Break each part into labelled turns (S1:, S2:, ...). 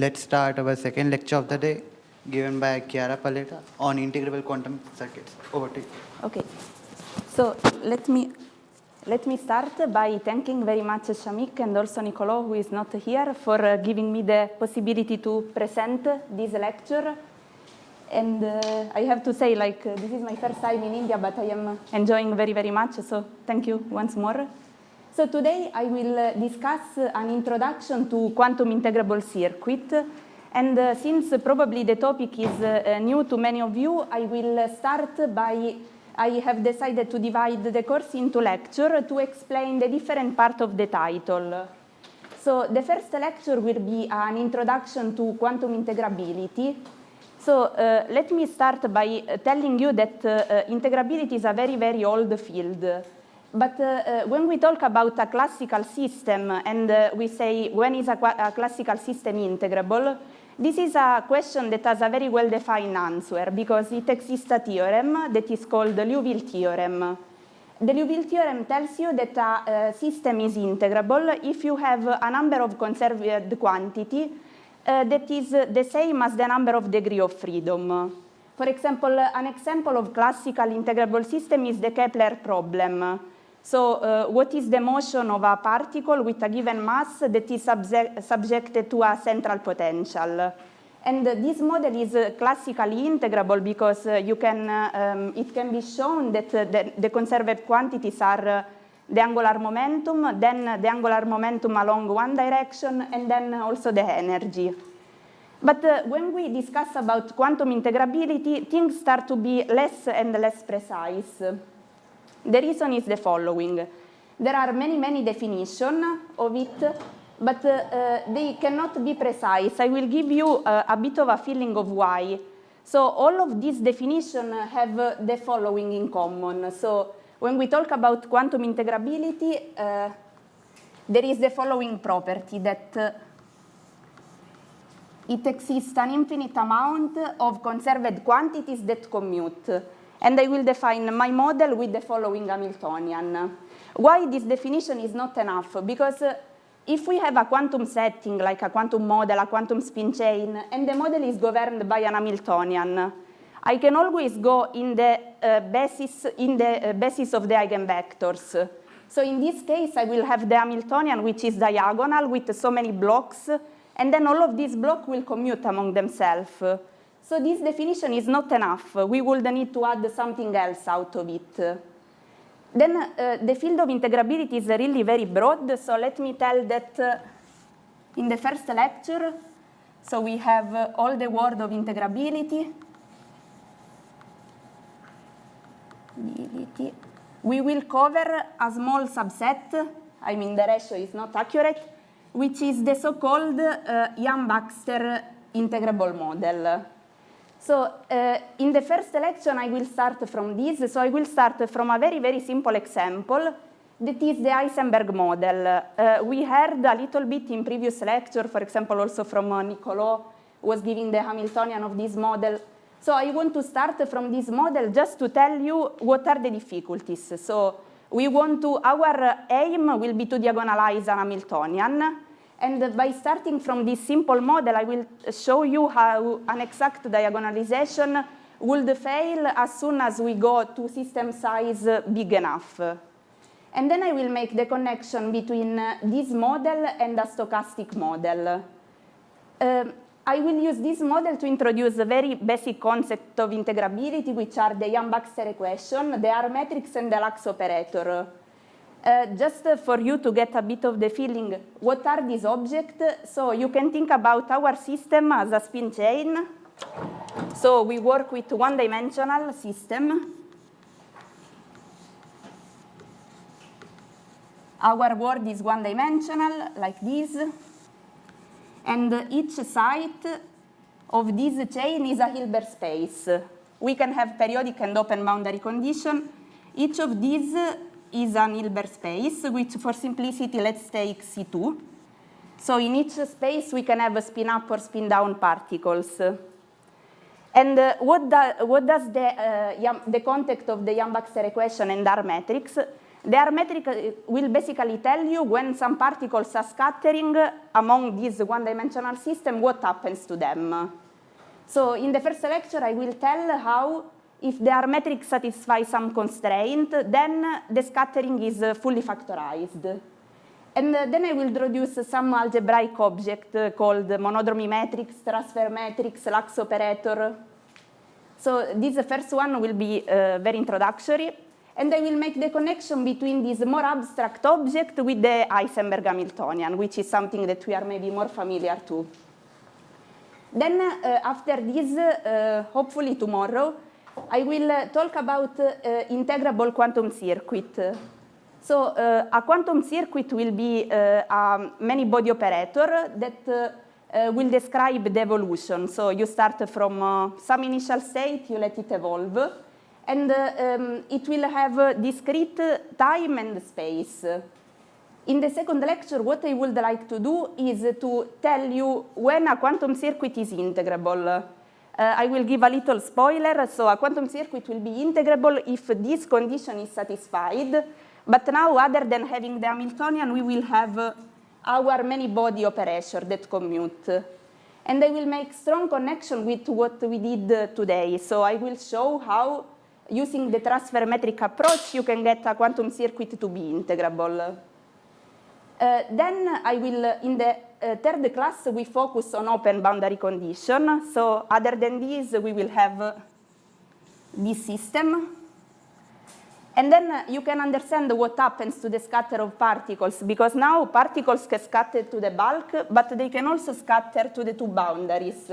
S1: Let's start our second lecture of the day, given by Chiara Paletta on integrable quantum circuits. Over to you.
S2: Okay. So let me start by thanking very much Shamik and also Nicolò, who is not here, for giving me the possibility to present this lecture. And I have to say, this is my first time in India, but I am enjoying very, very much. So thank you once more. So today I will discuss an introduction to quantum integrable circuit. And since probably the topic is new to many of you, I will start by, I have decided to divide the course into lectures to explain the different part of the title. So the first lecture will be an introduction to quantum integrability. So let me start by telling you that integrability is a very, very old field. But when we talk about a classical system and we say when is a classical system integrable, this is a question that has a very well-defined answer because it exists a theorem that is called the Liouville theorem. The Liouville theorem tells you that a system is integrable if you have a number of conserved quantity that is the same as the number of degree of freedom. For example, an example of classical integrable system is the Kepler problem. So what is the motion of a particle with a given mass that is subjected to a central potential? And this model is classically integrable because it can be shown that the conserved quantities are the angular momentum, then the angular momentum along one direction, and then also the energy. But when we discuss about quantum integrability, things start to be less and less precise. The reason is the following. There are many, many definitions of it, but they cannot be precise. I will give you a bit of a feeling of why. So all of these definitions have the following in common. So when we talk about quantum integrability, there is the following property that it exists an infinite amount of conserved quantities that commute. And I will define my model with the following Hamiltonian. Why this definition is not enough? Because if we have a quantum setting, like a quantum model, a quantum spin chain, and the model is governed by an Hamiltonian, I can always go in the basis of the eigenvectors. So in this case, I will have the Hamiltonian, which is diagonal with so many blocks, and then all of these blocks will commute among themselves. So this definition is not enough. We would need to add something else out of it. Then the field of integrability is really very broad. So let me tell that in the first lecture, so we have all the word of integrability. We will cover a small subset. I mean, the ratio is not accurate, which is the so-called Yang-Baxter integrable model. So in the first lecture, I will start from this. So I will start from a very, very simple example that is the Heisenberg model. We heard a little bit in previous lecture, for example, also from Nicolò, who was giving the Hamiltonian of this model. So I want to start from this model just to tell you what are the difficulties. So our aim will be to diagonalize an Hamiltonian. And by starting from this simple model, I will show you how an exact diagonalization would fail as soon as we go to system size big enough. And then I will make the connection between this model and a stochastic model. I will use this model to introduce a very basic concept of integrability, which are the Yang-Baxter equation, the R matrix, and the Lax operator. Just for you to get a bit of the feeling, what are these objects? So you can think about our system as a spin chain. So we work with one-dimensional system. Our world is one-dimensional, like this. And each side of this chain is a Hilbert space. We can have periodic and open boundary condition. Each of these is an Hilbert space, which for simplicity, let's take C2. So in each space, we can have spin-up or spin-down particles. And what does the context of the Yang-Baxter equation and R matrix? The R metric will basically tell you when some particles are scattering among this one-dimensional system, what happens to them. So in the first lecture, I will tell how, if the R metric satisfies some constraint, then the scattering is fully factorized. And then I will introduce some algebraic object called monodromy matrix, transfer matrix, Lax operator. So this first one will be very introductory. And I will make the connection between this more abstract object with the Heisenberg Hamiltonian, which is something that we are maybe more familiar to. Then after this, hopefully tomorrow, I will talk about integrable quantum circuit. So a quantum circuit will be a many-body operator that will describe the evolution. So you start from some initial state, you let it evolve, and it will have discrete time and space. In the second lecture, what I would like to do is to tell you when a quantum circuit is integrable. I will give a little spoiler. So a quantum circuit will be integrable if this condition is satisfied. But now, other than having the Hamiltonian, we will have our many-body operator that commute. And I will make strong connection with what we did today. So I will show how, using the transfer metric approach, you can get a quantum circuit to be integrable. Then I will, in the third class, we focus on open boundary condition. So other than this, we will have this system. And then you can understand what happens to the scatter of particles, because now particles can scatter to the bulk, but they can also scatter to the two boundaries.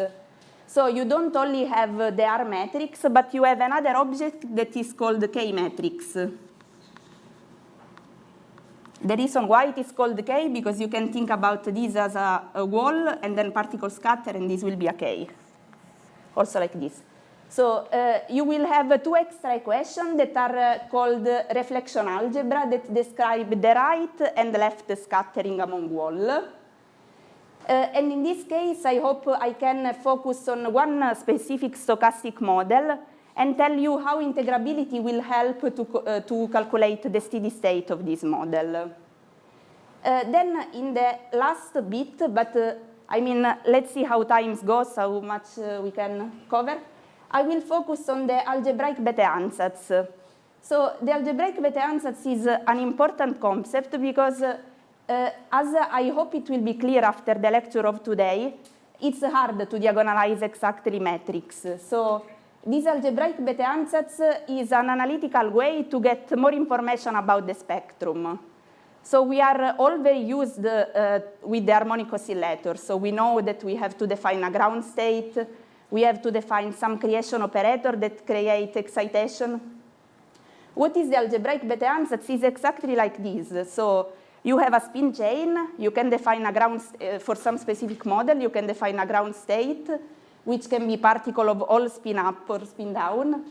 S2: So you don't only have the R matrix, but you have another object that is called K matrix. The reason why it is called K, because you can think about this as a wall, and then particles scatter, and this will be a K, also like this. So you will have two extra equations that are called reflection algebra that describe the right and left scattering among wall. And in this case, I hope I can focus on one specific stochastic model and tell you how integrability will help to calculate the steady state of this model. Then in the last bit, but I mean, let's see how time goes, how much we can cover. I will focus on the algebraic Bethe ansatz. So the algebraic Bethe ansatz is an important concept because, as I hope it will be clear after the lecture of today, it's hard to diagonalize exactly metrics. So this algebraic Bethe ansatz is an analytical way to get more information about the spectrum. So we are all very used with the harmonic oscillator. So we know that we have to define a ground state. We have to define some creation operator that create excitation. What is the algebraic Bethe ansatz is exactly like this. So you have a spin chain. You can define a ground, for some specific model, you can define a ground state, which can be particle of all spin up or spin down.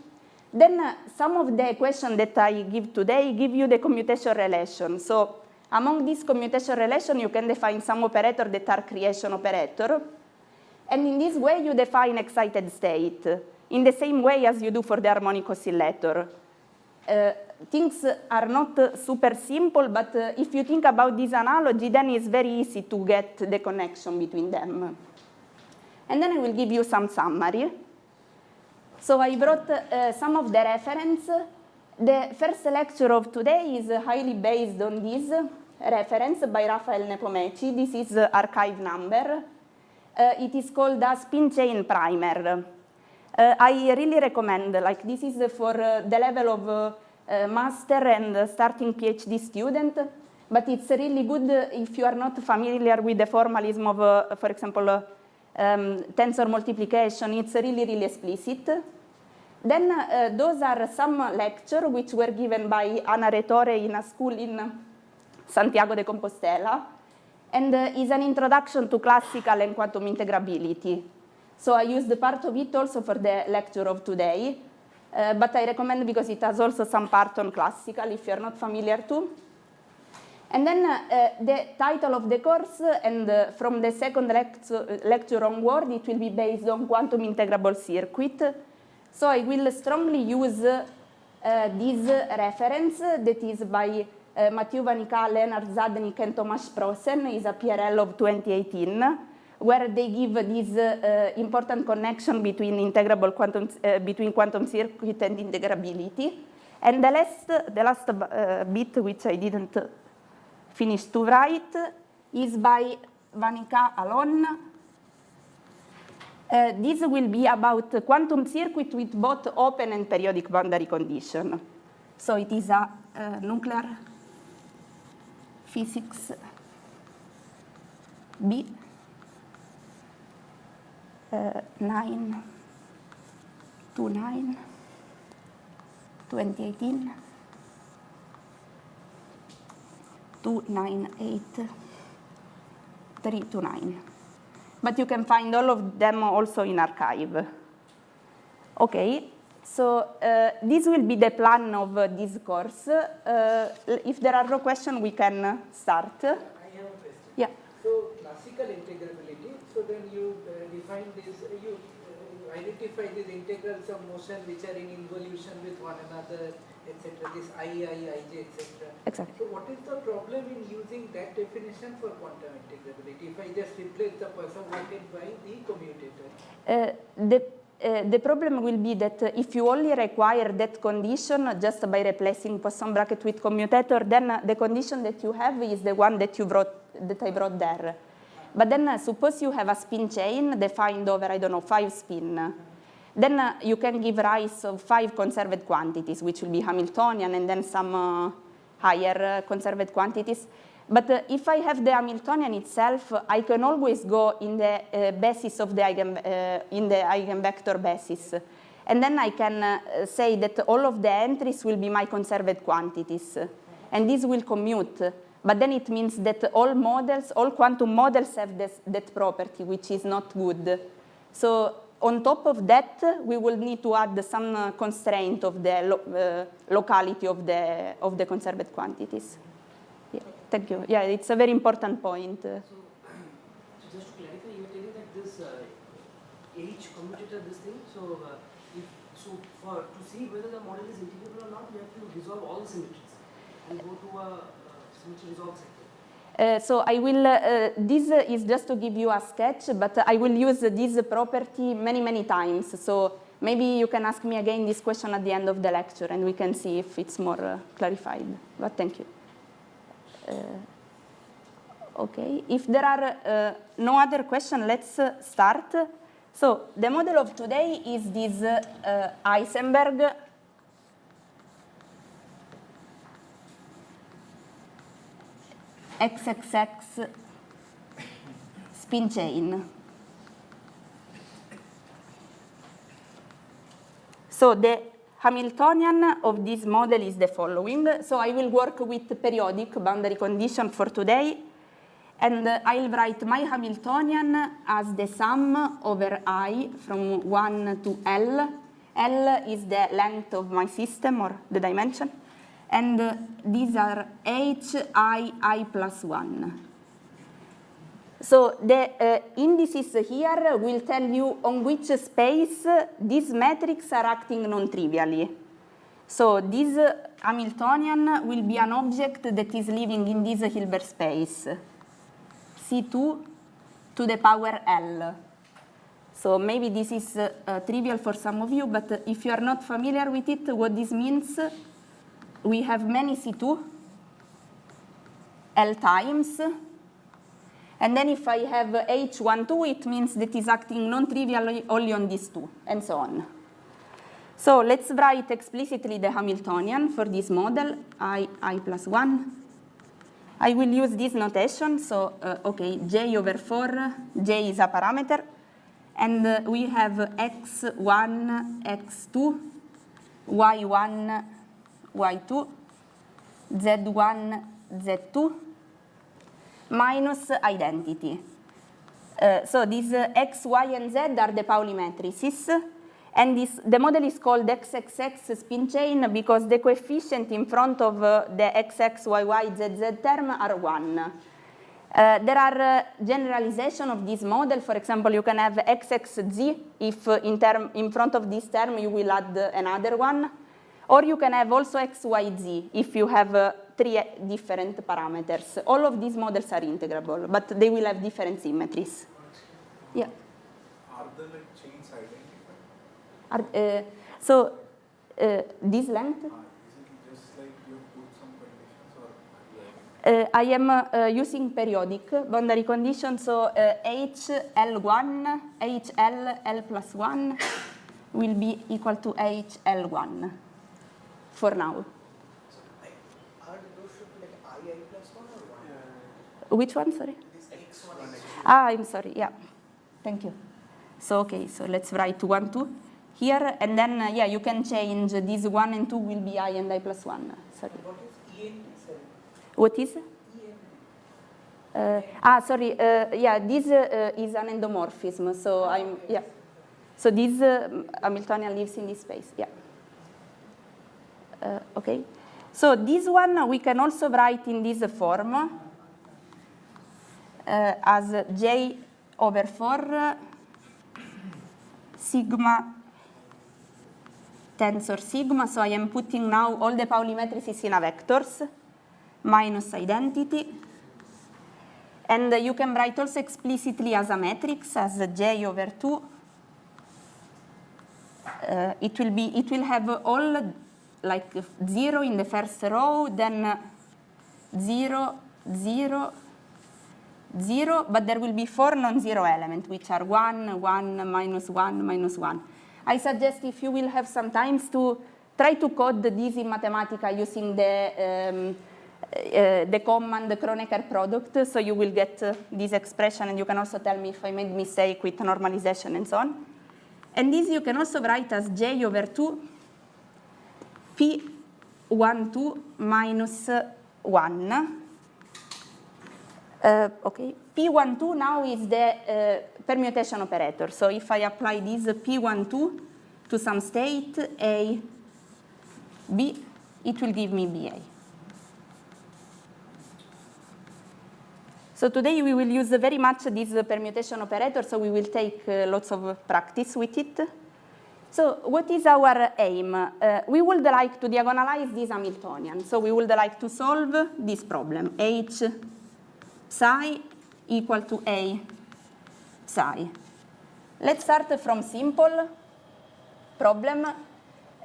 S2: Then some of the equations that I give today give you the commutation relation. So among these commutation relation, you can define some operator that are creation operator. And in this way, you define excited state, in the same way as you do for the harmonic oscillator. Things are not super simple, but if you think about this analogy, then it's very easy to get the connection between them. And then I will give you some summary. So I brought some of the reference. The first lecture of today is highly based on this reference by Rafael Nepomeci. This is archive number. It is called a spin chain primer. I really recommend, like this is for the level of master and starting PhD student, but it's really good if you are not familiar with the formalism of, for example, tensor multiplication. It's really, really explicit. Then those are some lectures which were given by Ana Retore in a school in Santiago de Compostela. And is an introduction to classical and quantum integrability. So I used part of it also for the lecture of today, but I recommend because it has also some part on classical if you're not familiar too. And then the title of the course, and from the second lecture onward, it will be based on quantum integrable circuit. So I will strongly use this reference that is by Mathieu Vanica, Leonard Zadnik, and Tomasz Prosen is a PRL of 2018, where they give this important connection between integrable quantum, between quantum circuit and integrability. And the last bit, which I didn't finish to write, is by Vanica alone. This will be about quantum circuit with both open and periodic boundary condition. So it is a nuclear physics B 929 2018 298 329. But you can find all of them also in archive. Okay, so this will be the plan of this course. If there are no questions, we can start.
S3: I have a question.
S2: Yeah.
S3: So classical integrability, so then you define this, you identify these integrals of motion which are in involution with one another, etc. This I, Ij, etc.
S2: Exactly.
S3: So what is the problem in using that definition for quantum integrability? If I just replace the person bracket by the commutator?
S2: The problem will be that if you only require that condition just by replacing Poisson bracket with commutator, then the condition that you have is the one that I brought there. But then suppose you have a spin chain defined over, I don't know, 5 spin. Then you can give rise of 5 conserved quantities, which will be Hamiltonian, and then some higher conserved quantities. But if I have the Hamiltonian itself, I can always go in the basis of the eigenvector basis. And then I can say that all of the entries will be my conserved quantities. And this will commute. But then it means that all quantum models have that property, which is not good. So on top of that, we will need to add some constraint of the locality of the conserved quantities. Yeah, thank you. Yeah, it's a very important point.
S4: So just to clarify, you were telling that this H commutator, this thing, so to see whether the model is integrable or not, we have to resolve all the symmetries and go to a symmetry resolve sector.
S2: So I will, this is just to give you a sketch, but I will use this property many times. So maybe you can ask me again this question at the end of the lecture, and we can see if it's more clarified. But thank you. Okay, if there are no other questions, let's start. So the model of today is this Heisenberg XXX spin chain. So the Hamiltonian of this model is the following. So I will work with periodic boundary condition for today. And I'll write my Hamiltonian as the sum over I from 1 to L. L is the length of my system, or the dimension. And these are H, I plus 1. So the indices here will tell you on which space these metrics are acting non-trivially. So this Hamiltonian will be an object that is living in this Hilbert space, C2 to the power L. So maybe this is trivial for some of you, but if you are not familiar with it, what this means, we have many C2, L times, and then if I have H12, it means that is acting non-trivially only on these two, and so on. So let's write explicitly the Hamiltonian for this model, I plus 1. I will use this notation, so, okay, J over 4, J is a parameter, and we have x1, x2, y1, y2, z1, z2, minus identity. So these x, y, and z are the Pauli matrices, and the model is called XXX spin chain because the coefficient in front of the XX, YY, ZZ term are 1. There are generalization of this model. For example, you can have XXZ if in front of this term you will add another one. Or you can have also x, y, z if you have 3 different parameters. All of these models are integrable, but they will have different symmetries. Yeah.
S5: Are the like chains identified?
S2: This length?
S5: Is it just like you have put some conditions or
S2: I am using periodic boundary conditions, so HL1, HL, L plus 1 will be equal to HL1 for now.
S6: Are those should be like I plus 1 or 1?
S2: Which one, sorry?
S6: This x1, x2.
S2: I'm sorry, yeah. Thank you. So, okay, so let's write 1, 2 here, and then, yeah, you can change these 1 and 2 will be I and I plus 1. Sorry.
S3: What is END, sir?
S2: What is?
S3: END.
S2: Sorry, yeah, this is an endomorphism, so I'm, yeah. So this Hamiltonian lives in this space, yeah. Okay. So this one we can also write in this form as J over 4 sigma tensor sigma. So I am putting now all the Pauli matrices in a vectors minus identity. And you can write also explicitly as a matrix as J over 2. It will have all like 0 in the first row, then 0, 0, 0, but there will be 4 non-zero elements, which are 1, 1, minus 1, minus 1. I suggest if you will have some time to try to code this in Mathematica using the command Kronecker product, so you will get this expression, and you can also tell me if I made mistake with normalization and so on. And this you can also write as J over 2 P12 minus 1. Okay, P12 now is the permutation operator. So if I apply this P12 to some state A, B, it will give me BA. So today we will use very much this permutation operator, so we will take lots of practice with it. So what is our aim? We would like to diagonalize this Hamiltonian. So we would like to solve this problem, H psi equal to A psi. Let's start from simple problem.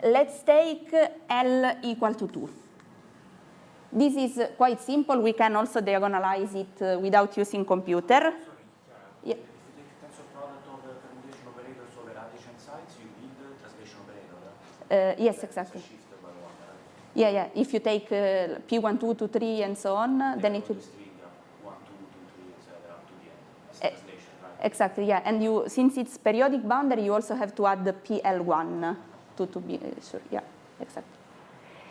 S2: Let's take L equal to 2. This is quite simple. We can also diagonalize it without using computer.
S7: Sorry, Chiara.
S2: Yeah.
S7: If you take tensor product of the permutation operators over adjacent sides, you need the translation operator.
S2: Yes, exactly.
S7: It's a shift by 1, right?
S2: Yeah, yeah. If you take P1, 2, 2, 3, and so on, then it will.
S7: The string 1, 2, 2, 3, etc. up to the end. It's translation, right?
S2: Exactly, yeah. And you, since it's periodic boundary, you also have to add the PL1 to be sure. Yeah, exactly.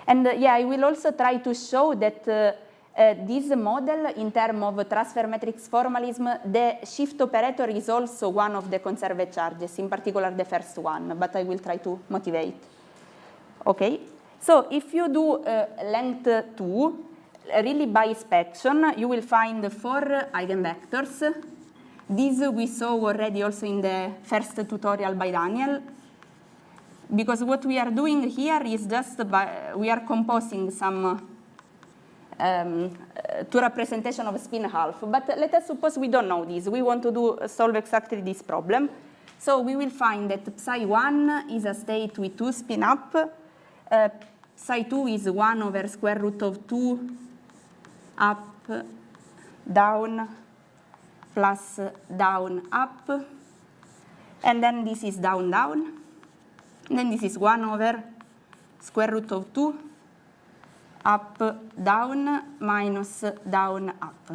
S2: And yeah, I will also try to show that this model, in terms of transfer matrix formalism, the shift operator is also one of the conserved charges, in particular the first one, but I will try to motivate. Okay, so if you do length 2, really by inspection, you will find 4 eigenvectors. These we saw already also in the first tutorial by Daniel. Because what we are doing here is just we are composing some two representation of spin half. But let us suppose we don't know this. We want to solve exactly this problem. So we will find that psi 1 is a state with 2 spin up. Psi 2 is 1 over square root of 2 up, down, plus down, up. And then this is down, down. And then this is 1 over square root of 2 up, down, minus down, up.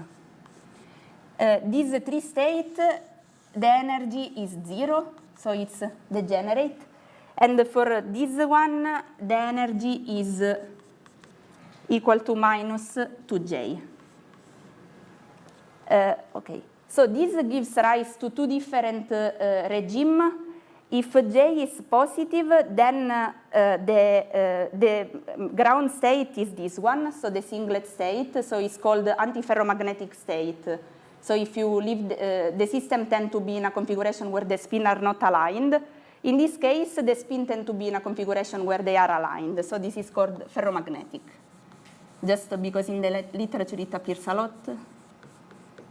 S2: These 3 states, the energy is 0, so it's degenerate. And for this one, the energy is equal to minus 2J. Okay, so this gives rise to 2 different regimes. If J is positive, then the ground state is this one, so the singlet state, so it's called antiferromagnetic state. So if you leave the system tend to be in a configuration where the spins are not aligned. in this case, the spin tend to be in a configuration where they are aligned. So this is called ferromagnetic. Just because in the literature it appears a lot,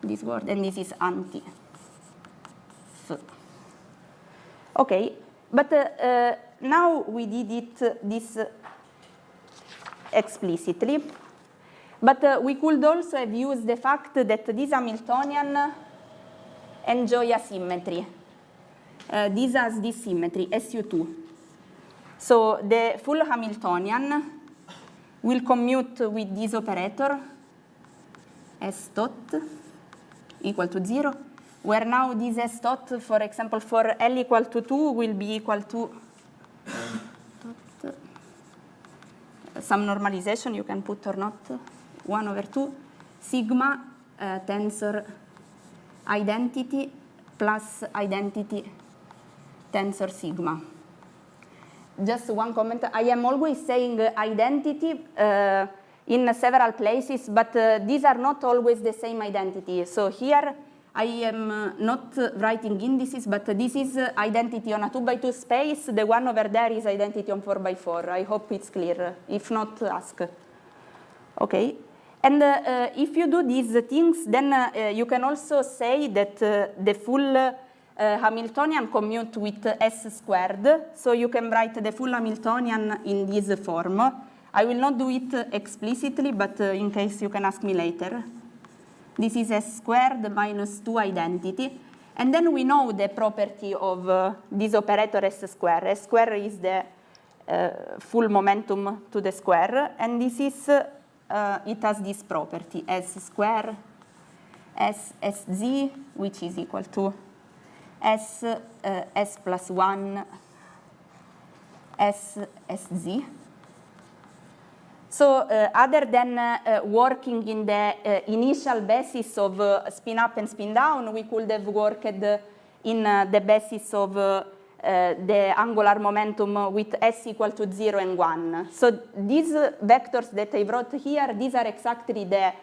S2: this word, and this is anti. Okay, but now we did this explicitly. But we could also have used the fact that this Hamiltonian enjoy a symmetry. This has this symmetry, SU2. So the full Hamiltonian will commute with this operator, S dot equal to 0, where now this S dot, for example, for L equal to 2 will be equal to some normalization you can put or not, 1 over 2, sigma tensor identity plus identity tensor sigma. Just one comment. I am always saying identity in several places, but these are not always the same identity. So here I am not writing indices, but this is identity on a 2x2 space. The one over there is identity on 4x4. I hope it's clear. If not, ask. Okay. And if you do these things, then you can also say that the full Hamiltonian commute with S squared. So you can write the full Hamiltonian in this form. I will not do it explicitly, but in case you can ask me later. This is S squared minus 2 identity. And then we know the property of this operator S square. S square is the full momentum to the square. And this is, it has this property, S square, SZ, which is equal to S plus 1, SZ. So other than working in the initial basis of spin up and spin down, we could have worked in the basis of the angular momentum with S equal to 0 and 1. So these vectors that I wrote here, these are exactly the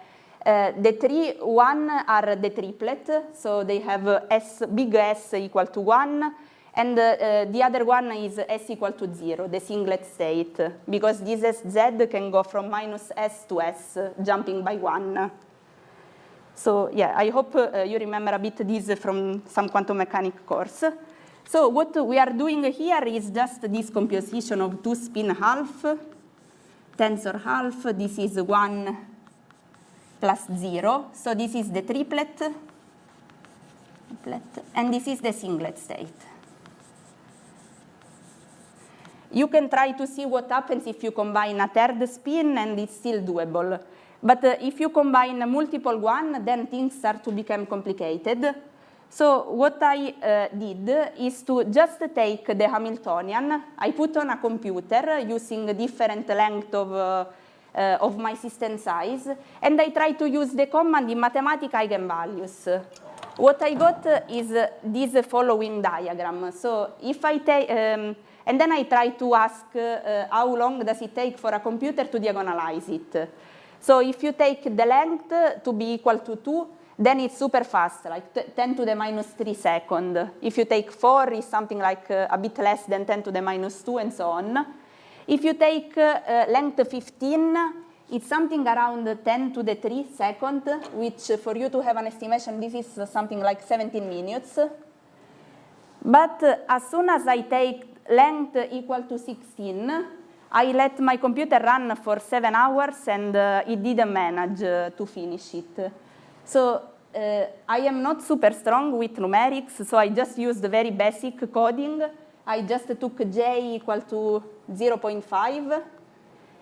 S2: 3, 1 are the triplet. So they have S, big S equal to 1. And the other one is S equal to 0, the singlet state, because this SZ can go from minus S to S, jumping by 1. So yeah, I hope you remember a bit this from some quantum mechanics course. So what we are doing here is just this composition of 2 spin half, tensor half. This is 1 plus 0. So this is the triplet, and this is the singlet state. You can try to see what happens if you combine a third spin, and it's still doable. But if you combine multiple one, then things start to become complicated. So what I did is to just take the Hamiltonian. I put on a computer using a different length of my system size, and I try to use the command in mathematical eigenvalues. What I got is this following diagram. So if I take, and then I try to ask how long does it take for a computer to diagonalize it. So if you take the length to be equal to 2, then it's super fast, like 10 to the minus 3 seconds. If you take 4, it's something like a bit less than 10 to the minus 2, and so on. If you take length 15, it's something around 10 to the 3 seconds, which for you to have an estimation, this is something like 17 minutes. But as soon as I take length equal to 16, I let my computer run for 7 hours, and it didn't manage to finish it. So I am not super strong with numerics, so I just used very basic coding. I just took j equal to 0.5,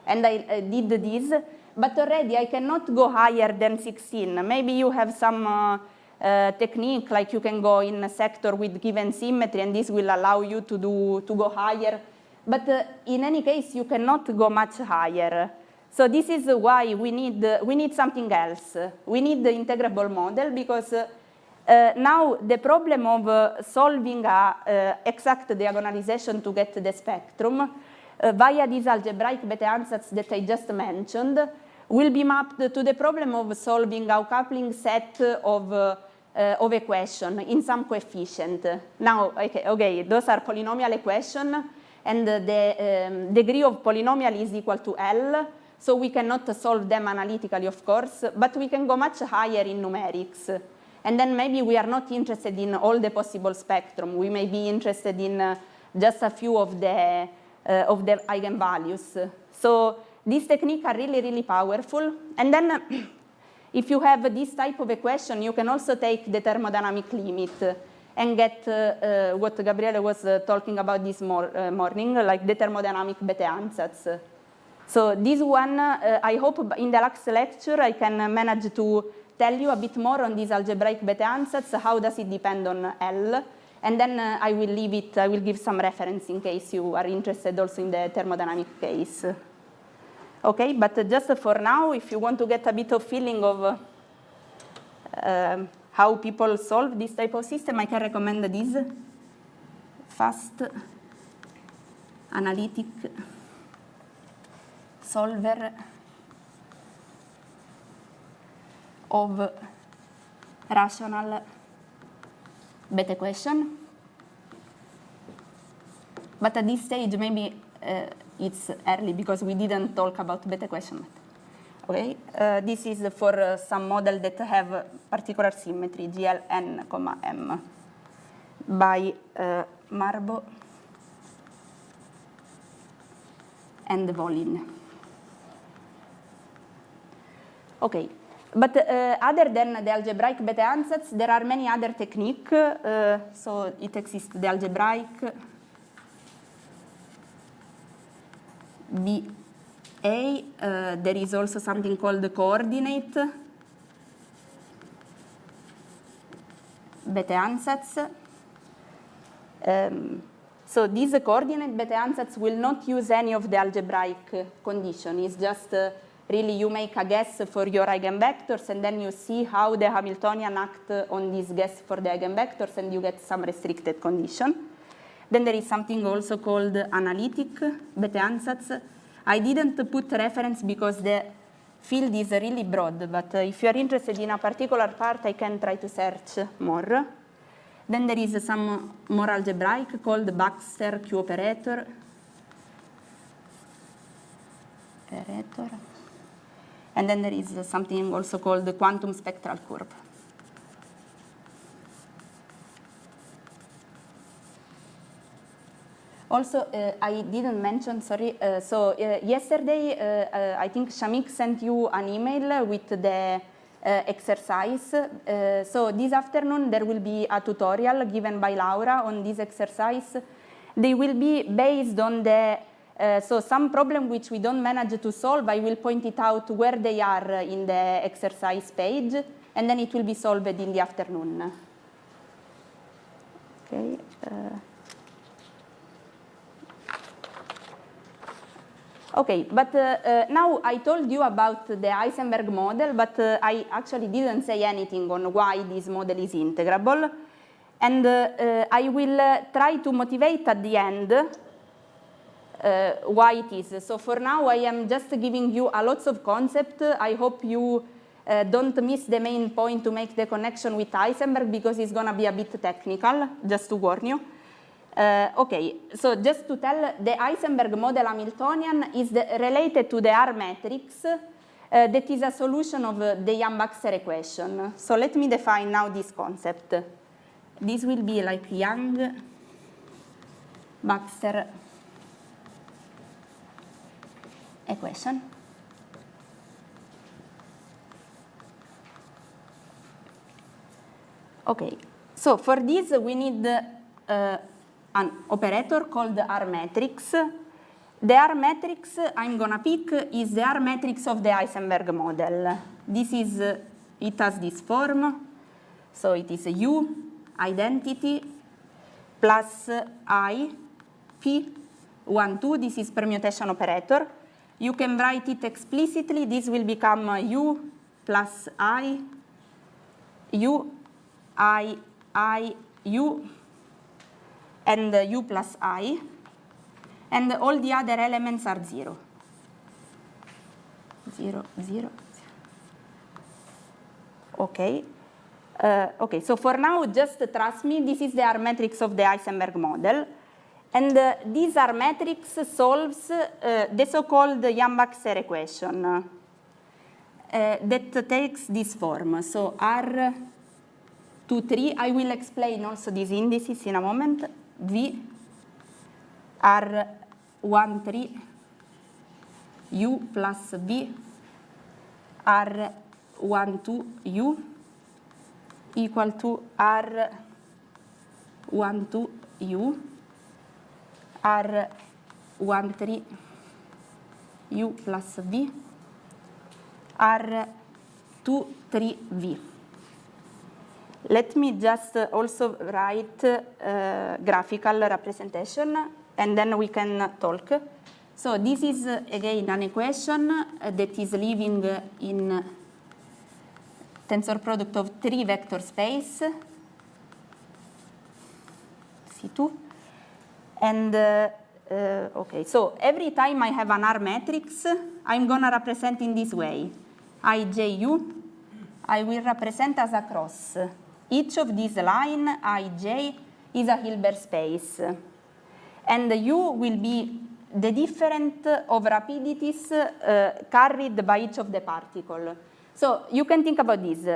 S2: and I did this. But already I cannot go higher than 16. Maybe you have some technique, like you can go in a sector with given symmetry, and this will allow you to go higher. But in any case, you cannot go much higher. So this is why we need something else. We need the integrable model, because now the problem of solving a exact diagonalization to get the spectrum via these algebraic Bethe ansatz that I just mentioned will be mapped to the problem of solving a coupling set of of equation in some coefficient. Now, okay, those are polynomial equation, and the degree of polynomial is equal to L, so we cannot solve them analytically, of course, but we can go much higher in numerics. And then maybe we are not interested in all the possible spectrum. We may be interested in just a few of the eigenvalues. So these techniques are really, really powerful. And then if you have this type of equation, you can also take the thermodynamic limit and get what Gabriele was talking about this morning, like the thermodynamic Bethe ansatz. So this one, I hope in the next lecture I can manage to tell you a bit more on this algebraic Bethe ansatz, how does it depend on L, and then I will leave it, I will give some reference in case you are interested also in the thermodynamic case. Okay, but just for now, if you want to get a bit of feeling of how people solve this type of system, I can recommend this fast analytic solver of rational Bethe question. But at this stage, maybe it's early because we didn't talk about Bethe question. Okay, this is for some model that have particular symmetry, GLN, M, by Marbo and Volin. Okay, but other than the algebraic Bethe ansatz, there are many other techniques. So it exists the algebraic BA. There is also something called the coordinate Bethe ansatz. So this coordinate Bethe ansatz will not use any of the algebraic condition. It's just really you make a guess for your eigenvectors, and then you see how the Hamiltonian act on this guess for the eigenvectors, and you get some restricted condition. Then there is something also called analytic Bethe ansatz. I didn't put reference because the field is really broad, but if you are interested in a particular part, I can try to search more. Then there is some more algebraic called Baxter Q operator. And then there is something also called the quantum spectral curve. Also, I didn't mention, sorry, yesterday I think Shamik sent you an email with the exercise. So this afternoon there will be a tutorial given by Laura on this exercise. They will be based on the, so some problem which we don't manage to solve, I will point it out where they are in the exercise page, and then it will be solved in the afternoon. Okay. Okay, but now I told you about the Heisenberg model, but I actually didn't say anything on why this model is integrable. And I will try to motivate at the end why it is. So for now, I am just giving you a lots of concepts. I hope you don't miss the main point to make the connection with Heisenberg, because it's going to be a bit technical, just to warn you. Okay, so just to tell, the Heisenberg model Hamiltonian is related to the R matrix that is a solution of the Yang-Baxter equation. So let me define now this concept. This will be like Yang-Baxter equation. Okay, so for this we need an operator called R matrix. The R matrix I'm going to pick is the R matrix of the Heisenberg model. This is, it has this form. So it is a U, identity, plus I, P, 1, 2. This is permutation operator. You can write it explicitly. This will become U plus I, U, I, U, and U plus I, and all the other elements are 0. 0, 0, 0. Okay. Okay, so for now, just trust me, this is the R matrix of the Heisenberg model. And this R matrix solves the so-called Yang-Baxter equation that takes this form. So R 2, 3, I will explain also these indices in a moment. V, R 1, 3, U plus V, R 1, 2, U, equal to R 1, 2, U, R 1, 3, U plus V, R 2, 3, V. Let me just also write graphical representation, and then we can talk. So this is, again, an equation that is living in tensor product of 3 vector space, C2. And, okay, so every time I have an R matrix, I'm going to represent in this way. IJU, I will represent as a cross. Each of these line, IJ, is a Hilbert space. And U will be the difference of rapidities carried by each of the particles. So you can think about this.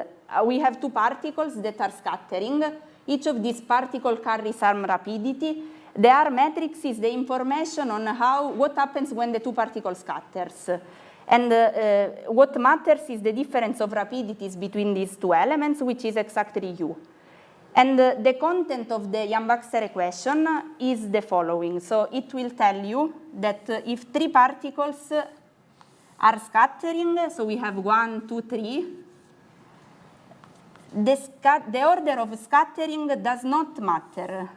S2: We have 2 particles that are scattering. Each of these particles carries some rapidity. The R matrix is the information on what happens when the 2 particles scatters. And what matters is the difference of rapidities between these 2 elements, which is exactly U. And the content of the Yang-Baxter equation is the following. So it will tell you that if 3 particles are scattering, so we have 1, 2, 3, the order of scattering does not matter.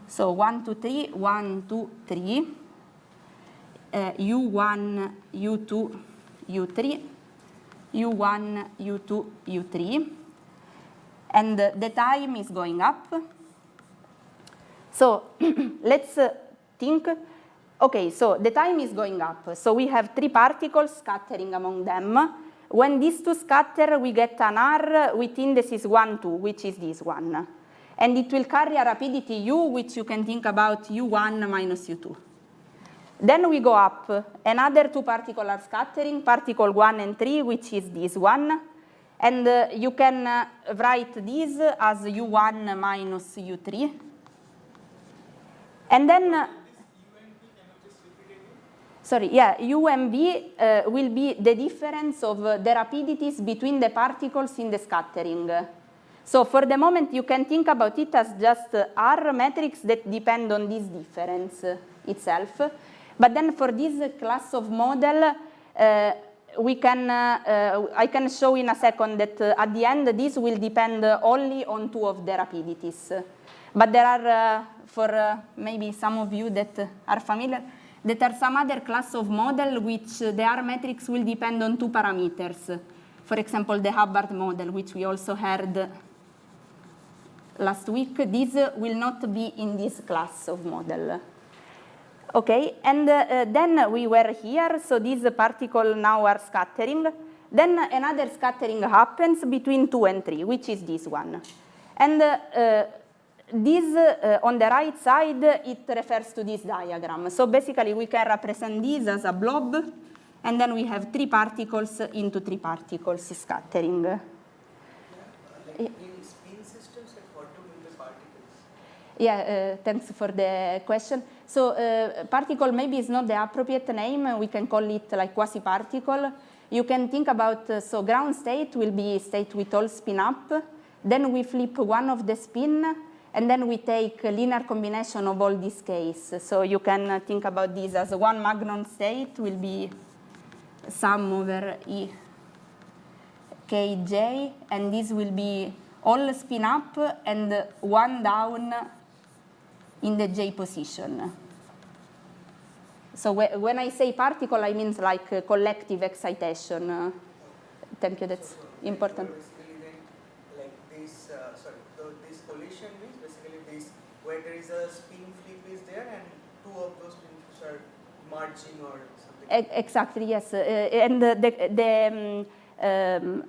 S2: So 1, 2, 3, 1, 2, 3, U1, U2, U3, U1, U2, U3, and the time is going up. So let's think. Okay, so the time is going up. So we have 3 particles scattering among them. When these 2 scatter, we get an R with indices 1, 2, which is this one. And it will carry a rapidity U, which you can think about U1 minus U2. Then we go up. Another 2 particles are scattering, particle 1 and 3, which is this one. And you can write this as U1 minus U3. And then, sorry, yeah, U and V will be the difference of the rapidities between the particles in the scattering. So for the moment, you can think about it as just R matrix that depend on this difference itself. But then for this class of model, I can show in a second that at the end, this will depend only on 2 of the rapidities. But there are, for maybe some of you that are familiar, there are some other class of model which the R matrix will depend on 2 parameters. For example, the Hubbard model, which we also heard last week. This will not be in this class of model. Okay, and then we were here, so these particles now are scattering. Then another scattering happens between 2 and 3, which is this one. And this, on the right side, it refers to this diagram. So basically, we can represent this as a blob, and then we have 3 particles into 3 particles scattering.
S6: Like in spin systems, like what to mean by particles?
S2: Yeah, thanks for the question. So particle maybe is not the appropriate name. We can call it like quasi-particle. You can think about, so ground state will be state with all spin up. Then we flip one of the spin, and then we take a linear combination of all these cases. So you can think about this as one magnon state will be sum over E kj, and this will be all spin up and one down in the j position. So when I say particle, I mean like collective excitation. Thank you, that's important.
S6: Basically then, like this, this collision means basically this, where there is a spin flip is there and 2 of those spin flips are marching or something.
S2: Exactly, yes. And it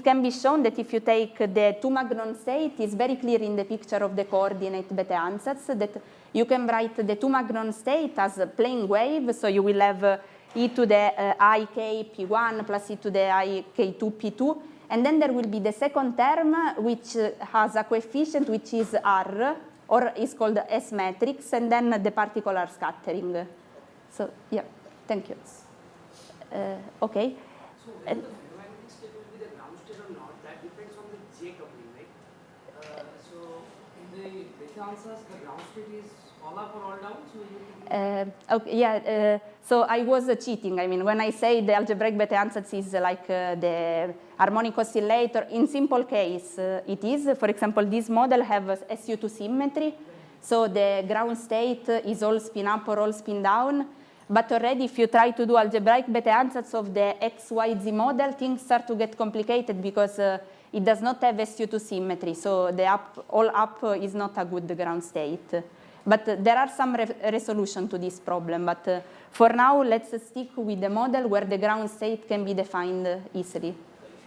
S2: can be shown that if you take the 2 Magnon state, it's very clear in the picture of the coordinate beta ansatz that you can write the 2 Magnon state as a plane wave, so you will have e to the ik p1 plus e to the ik2 p2, and then there will be the second term which has a coefficient which is r, or is called S matrix, and then the particular scattering. So, yeah, thank you. Okay.
S4: So whether the ferromagnetic state will be the ground state or not, that depends on the J coupling, right? So in the beta answers, the ground state is all up or all down, so you
S2: Okay, so I was cheating. I mean, when I say the algebraic beta ansatz is like the harmonic oscillator, in simple case, it is. For example, this model has SU2 symmetry, so the ground state is all spin up or all spin down. But already, if you try to do algebraic beta ansatz of the XYZ model, things start to get complicated because it does not have SU2 symmetry. So the all up is not a good ground state. But there are some resolution to this problem. But for now, let's stick with the model where the ground state can be defined easily.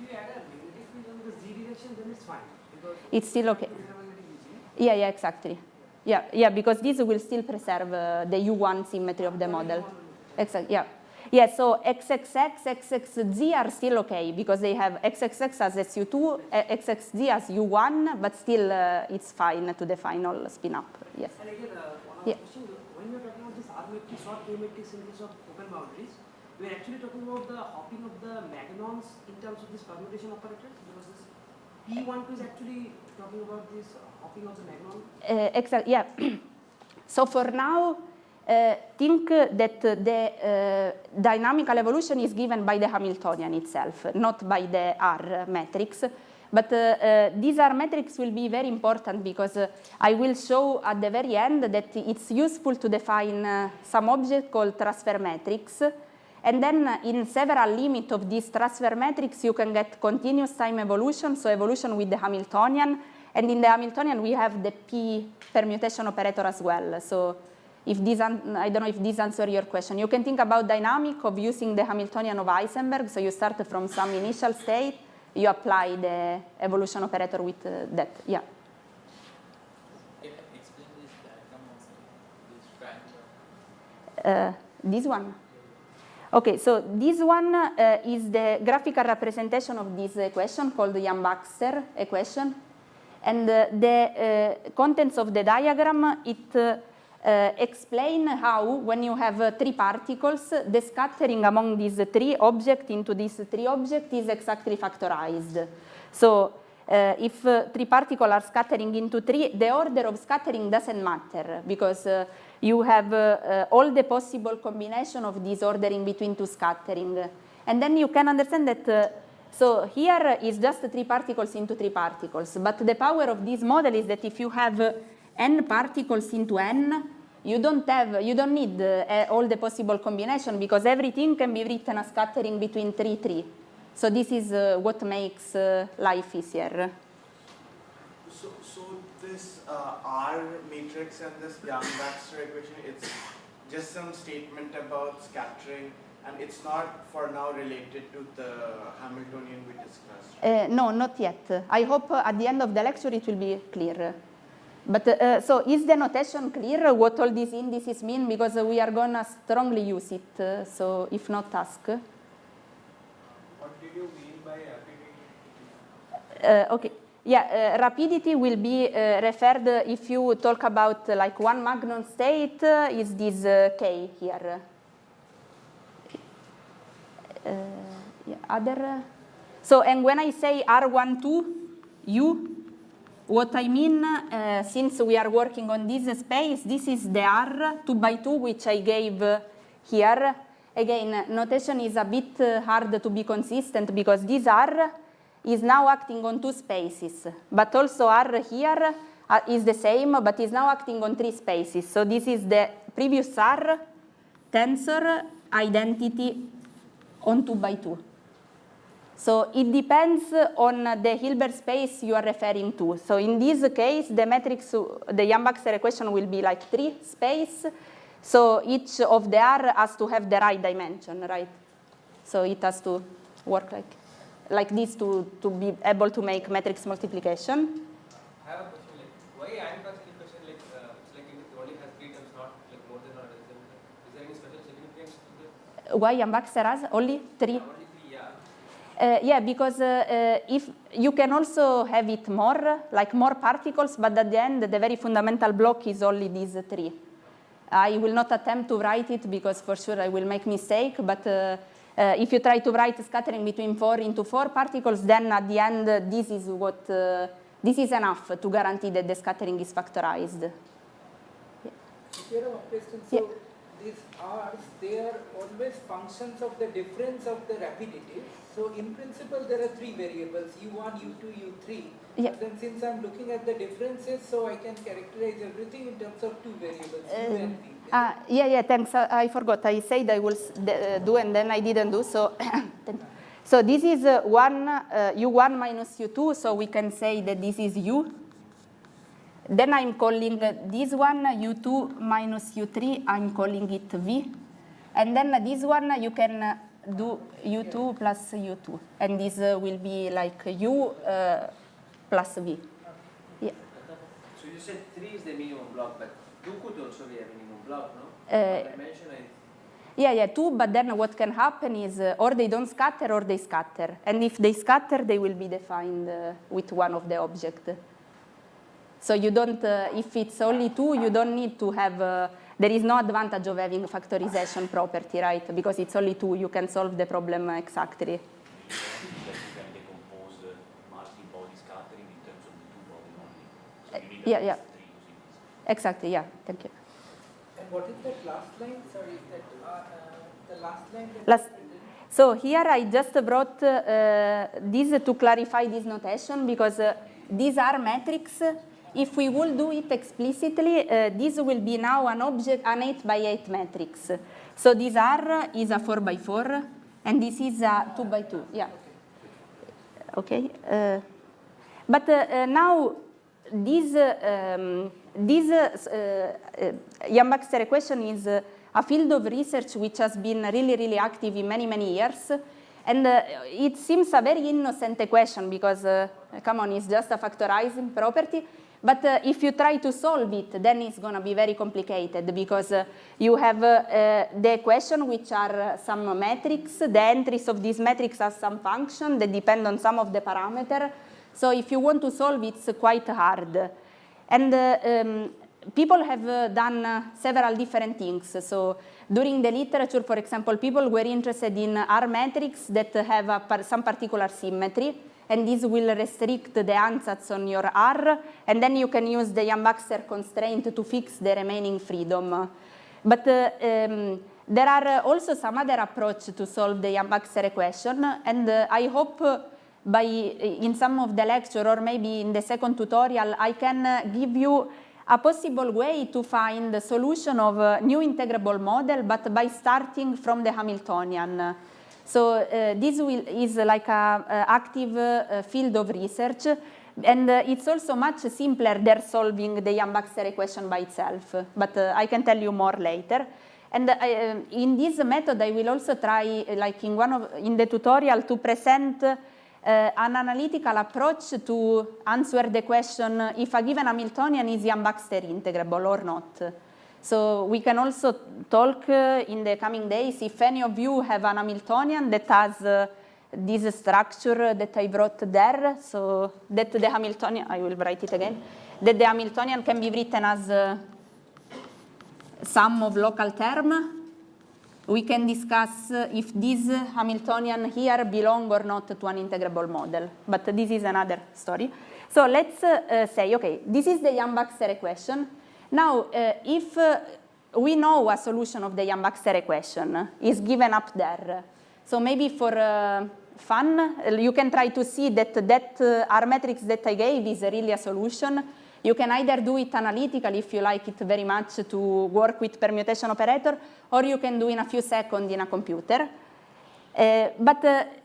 S4: if you add a magnetic field in the Z direction, then it's fine. Because
S2: It's still okay.
S4: ferromagnetic is,
S2: Yeah, exactly. Yeah, because this will still preserve the U1 symmetry of the model. Exactly, yeah, so XXX, XXZ are still okay because they have XXX as SU2, XXZ as U1, but still it's fine to define all spin up. Yes.
S4: And again, one
S2: Yeah.
S4: question, when you're talking about this R matrix or K matrix in case of open boundaries, we're actually talking about the hopping of the magnons in terms of this permutation operators, because this P12 is actually talking about this hopping of the magnon.
S2: Exactly, yeah. So for now, think that the dynamical evolution is given by the Hamiltonian itself, not by the R matrix. But these R matrix will be very important because I will show at the very end that it's useful to define some object called transfer matrix. And then in several limits of this transfer matrix, you can get continuous time evolution, so evolution with the Hamiltonian. And in the Hamiltonian, we have the P permutation operator as well. So if this, I don't know if this answers your question. You can think about dynamic of using the Hamiltonian of Heisenberg. So you start from some initial state, you apply the evolution operator with that. Yeah.
S8: Can you explain this diagram also, this triangle?
S2: This one? Okay, so this one is the graphical representation of this equation called the Yang-Baxter equation. And the contents of the diagram, it explain how, when you have 3 particles, the scattering among these 3 objects into these 3 objects is exactly factorized. So if 3 particles are scattering into 3, the order of scattering doesn't matter because you have all the possible combination of this ordering between 2 scattering. And then you can understand that so here is just 3 particles into 3 particles, but the power of this model is that if you have n particles into n, you don't need all the possible combination because everything can be written as scattering between 3, 3. So this is what makes life easier.
S9: So this R matrix and this Yang-Baxter equation, it's just some statement about scattering, and it's not for now related to the Hamiltonian we discussed.
S2: No, not yet. I hope at the end of the lecture it will be clear. But so is the notation clear what all these indices mean? Because we are going to strongly use it. So if not, ask.
S5: What did you mean by rapidity?
S2: Okay. Yeah, rapidity will be referred if you talk about like one Magnon state is this K here. Yeah, other. So, and when I say R12, U, what I mean, since we are working on this space, this is the R 2 by 2, which I gave here. Again, notation is a bit hard to be consistent because this R is now acting on 2 spaces, but also R here is the same, but is now acting on 3 spaces. So this is the previous R tensor identity on 2 by 2. So it depends on the Hilbert space you are referring to. So in this case, the matrix, the Yang-Baxter equation will be like 3 space. So each of the R has to have the right dimension, right? So it has to work like this to be able to make matrix multiplication.
S5: I have a question, like, why I'm asking the question, like, it's like it only has 3 terms, not like more than or less than. Is there any special significance to this?
S2: Why Ambaxer has only 3?
S5: Only 3, yeah.
S2: Yeah, because if you can also have it more, like more particles, but at the end, the very fundamental block is only these 3. I will not attempt to write it because for sure I will make mistake, but if you try to write scattering between 4 into 4 particles, then at the end, this is what, this is enough to guarantee that the scattering is factorized.
S3: If you have a question, so these R's, they are always functions of the difference of the rapidity. So in principle, there are 3 variables, U1, U2, U3.
S2: Yeah.
S3: But then since I'm looking at the differences, so I can characterize everything in terms of 2 variables, U and V.
S2: Yeah, thanks. I forgot. I said I will do and then I didn't do, so. So this is U1 minus U2, so we can say that this is U. Then I'm calling this one U2 minus U3, I'm calling it V. And then this one you can do U2 plus U2. And this will be like U plus V. Yeah.
S4: So you said 3 is the minimum block, but 2 could also be a minimum block, no?
S2: Yeah, 2, but then what can happen is or they don't scatter or they scatter. And if they scatter, they will be defined with one of the objects. So you don't, if it's only 2, you don't need to have, there is no advantage of having factorization property, right? Because it's only 2, you can solve the problem exactly.
S7: That you can decompose multi-body scattering in terms of the 2 body only. So you need
S2: Yeah.
S7: 3 using this.
S2: Exactly, yeah, thank you.
S3: And what is that last line? Sorry, that the last line?
S2: So here I just brought this to clarify this notation because these are metrics. If we will do it explicitly, this will be now an object, an 8 by 8 matrix. So this R is a 4 by 4, and this is a 2 by 2. Yeah. Okay. But now this Yang-Baxter equation is a field of research which has been really, really active in many, many years. And it seems a very innocent equation because, come on, it's just a factorizing property. But if you try to solve it, then it's going to be very complicated because you have the equation, which are some metrics. The entries of these metrics are some function that depend on some of the parameter. So if you want to solve it, it's quite hard. And people have done several different things. So during the literature, for example, people were interested in R metrics that have some particular symmetry. And this will restrict the ansatz on your R, and then you can use the Yang-Baxter constraint to fix the remaining freedom. But there are also some other approach to solve the Yang-Baxter equation, and I hope in some of the lecture or maybe in the second tutorial, I can give you a possible way to find the solution of a new integrable model, but by starting from the Hamiltonian. So this is like an active field of research, and it's also much simpler than solving the Yang-Baxter equation by itself, but I can tell you more later. And in this method, I will also try, like in the tutorial, to present an analytical approach to answer the question if a given Hamiltonian is Yang-Baxter integrable or not. So we can also talk in the coming days if any of you have an Hamiltonian that has this structure that I wrote there, so that the Hamiltonian, I will write it again, that the Hamiltonian can be written as sum of local term. We can discuss if this Hamiltonian here belong or not to an integrable model, but this is another story. So let's say, okay, this is the Yang-Baxter equation. Now, if we know a solution of the Yang-Baxter equation is given up there, so maybe for fun, you can try to see that R matrix that I gave is really a solution. You can either do it analytically if you like it very much to work with permutation operator, or you can do in a few seconds in a computer. But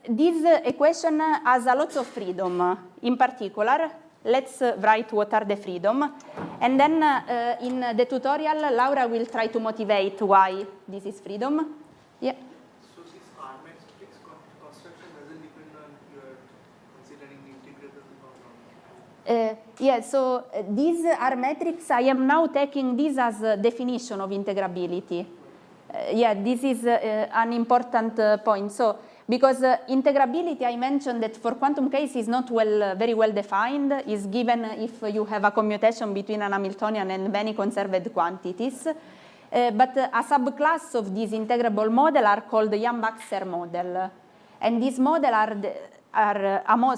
S2: this equation has a lot of freedom. In particular, let's write what are the freedom. And then in the tutorial, Laura will try to motivate why this is freedom. Yeah.
S6: So this R matrix construction doesn't
S2: Yeah, so these are metrics. I am now taking this as a definition of integrability. Yeah, this is an important point. So, because integrability, I mentioned that for quantum case is not very well defined, is given if you have a commutation between an Hamiltonian and many conserved quantities. But a subclass of this integrable model are called the Yang-Baxter model. And these models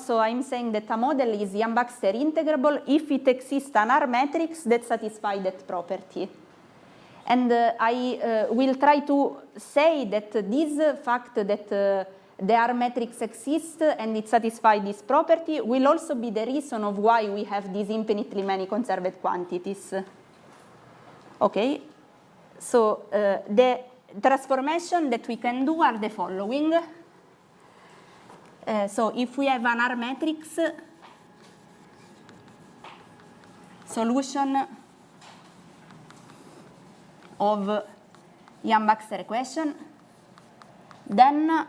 S2: so I'm saying that a model is Yang-Baxter integrable if it exists an R matrix that satisfies that property. And I will try to say that this fact that the R matrix exists and it satisfies this property will also be the reason of why we have these infinitely many conserved quantities. Okay, so the transformation that we can do are the following. So if we have an R matrix, solution of Yang-Baxter equation, then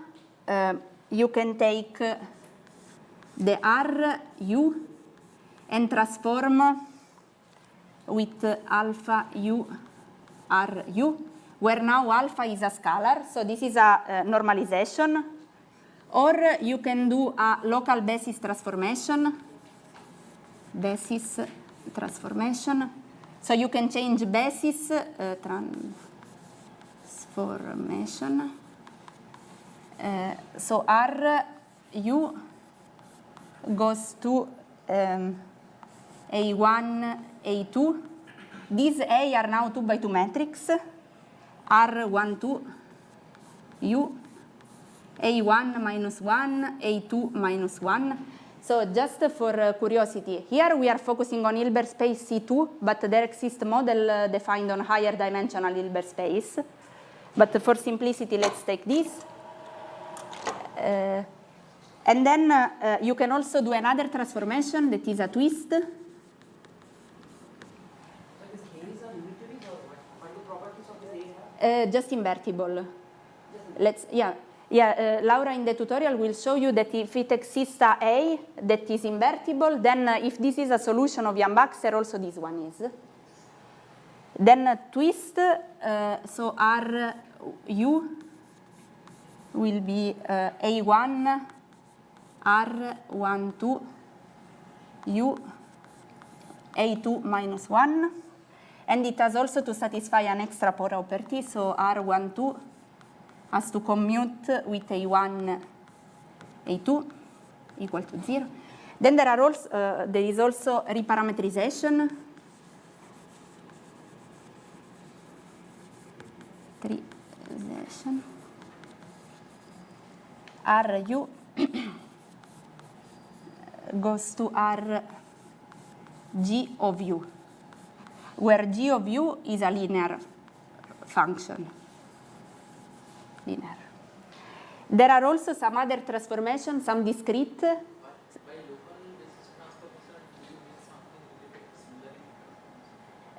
S2: you can take the R U and transform with alpha U R U, where now alpha is a scalar, so this is a normalization. Or you can do a local basis transformation. So you can change basis transformation. So R U goes to A1, A2. These A are now 2 by 2 matrix. R1, 2, U, A1 minus 1, A2 minus 1. So just for curiosity, here we are focusing on Hilbert space C2, but there exists a model defined on higher dimensional Hilbert space. But for simplicity, let's take this. And then you can also do another transformation that is a twist. Just invertible. Laura in the tutorial will show you that if it exists A that is invertible, then if this is a solution of Yang-Baxter, also this one is. Then twist, so R U will be A1, R1, 2, U, A2 minus 1. And it has also to satisfy an extra property, so R1, 2 has to commute with A1, A2 equal to 0. Then there is also reparametrization. RU goes to R G of U, where G of U is a linear function. Linear. There are also some other transformations, some discrete.
S8: By local basis transformation, do you mean something related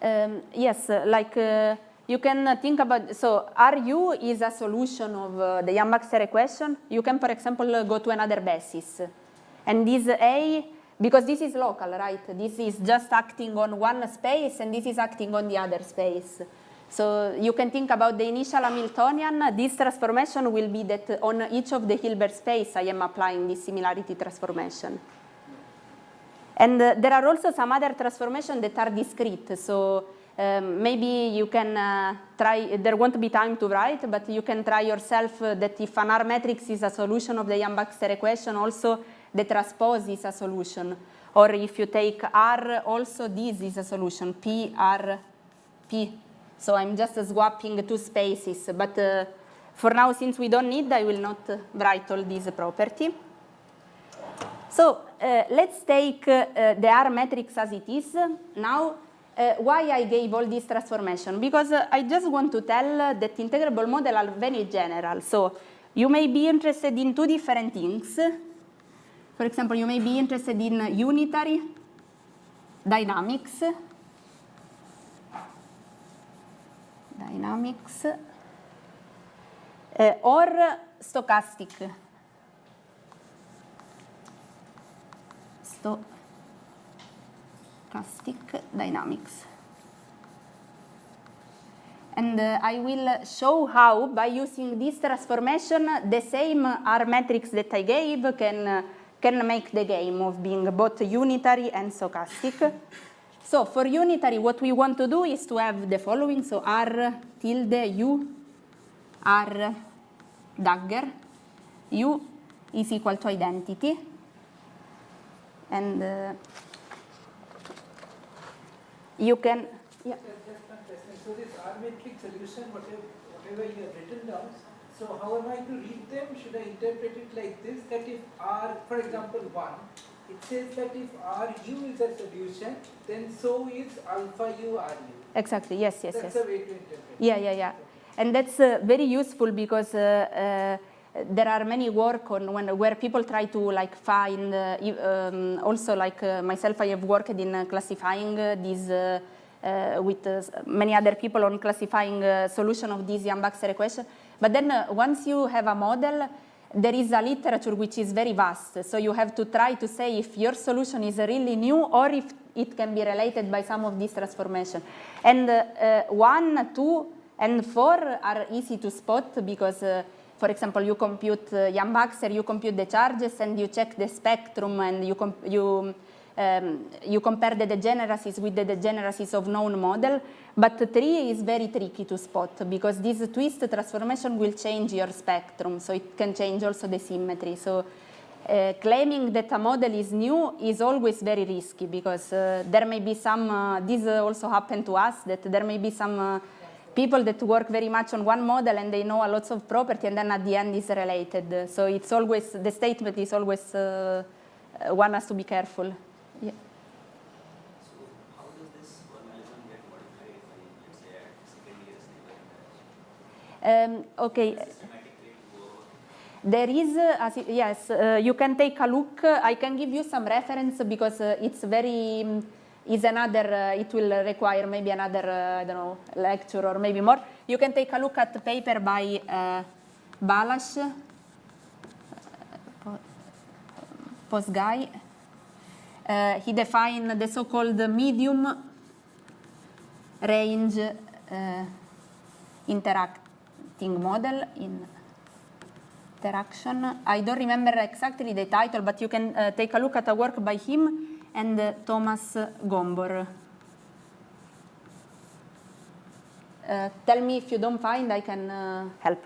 S8: to
S2: Yes,
S8: similarity?
S2: like you can think about, so RU is a solution of the Yang-Baxter equation. You can, for example, go to another basis. And this A, because this is local, right? This is just acting on one space, and this is acting on the other space. So you can think about the initial Hamiltonian. This transformation will be that on each of the Hilbert space, I am applying this similarity transformation. And there are also some other transformations that are discrete. So maybe you can try, there won't be time to write, but you can try yourself that if an R matrix is a solution of the Yang-Baxter equation, also the transpose is a solution. Or if you take R, also this is a solution, P, R, P. So I'm just swapping two spaces. But for now, since we don't need, I will not write all these property. So let's take the R matrix as it is. Now, why I gave all this transformation? Because I just want to tell that integrable models are very general. So you may be interested in two different things. For example, you may be interested in unitary dynamics, or stochastic. stochastic dynamics. And I will show how, by using this transformation, the same R matrix that I gave can make the game of being both unitary and stochastic. So for unitary, what we want to do is to have the following. So R tilde U, R dagger, U is equal to identity. And you can, yeah.
S3: Just one question. So this R matrix solution, whatever you have written down, so how am I to read them? Should I interpret it like this, that if R, for example, 1, it says that if RU is a solution, then so is alpha U RU.
S2: Exactly, yes.
S3: That's a way to interpret it.
S2: Yeah. And that's very useful because there are many work on where people try to like find, also like myself, I have worked in classifying these with many other people on classifying solution of this Yang-Baxter equation. But then once you have a model, there is a literature which is very vast. So you have to try to say if your solution is really new or if it can be related by some of these transformation. And 1, 2, and 4 are easy to spot because, for example, you compute Yang-Baxter, you compute the charges, and you check the spectrum, and you compare the degeneracies with the degeneracies of known model. But 3 is very tricky to spot because this twist transformation will change your spectrum, so it can change also the symmetry. So claiming that a model is new is always very risky because there may be some, this also happened to us, that there may be some people that work very much on one model and they know a lot of property and then at the end is related. So it's always, the statement is always, one has to be careful. Yeah.
S7: So how does this formalism get modified if I, let's say, add second year
S2: Okay.
S7: systematic way to go about?
S2: There is, yes, you can take a look. I can give you some reference because it's very, is another, it will require maybe another, I don't know, lecture or maybe more. You can take a look at the paper by Balash, Postguy. He defined the so-called medium range interacting model in interaction. I don't remember exactly the title, but you can take a look at a work by him and Thomas Gombor. Tell me if you don't find, I can help.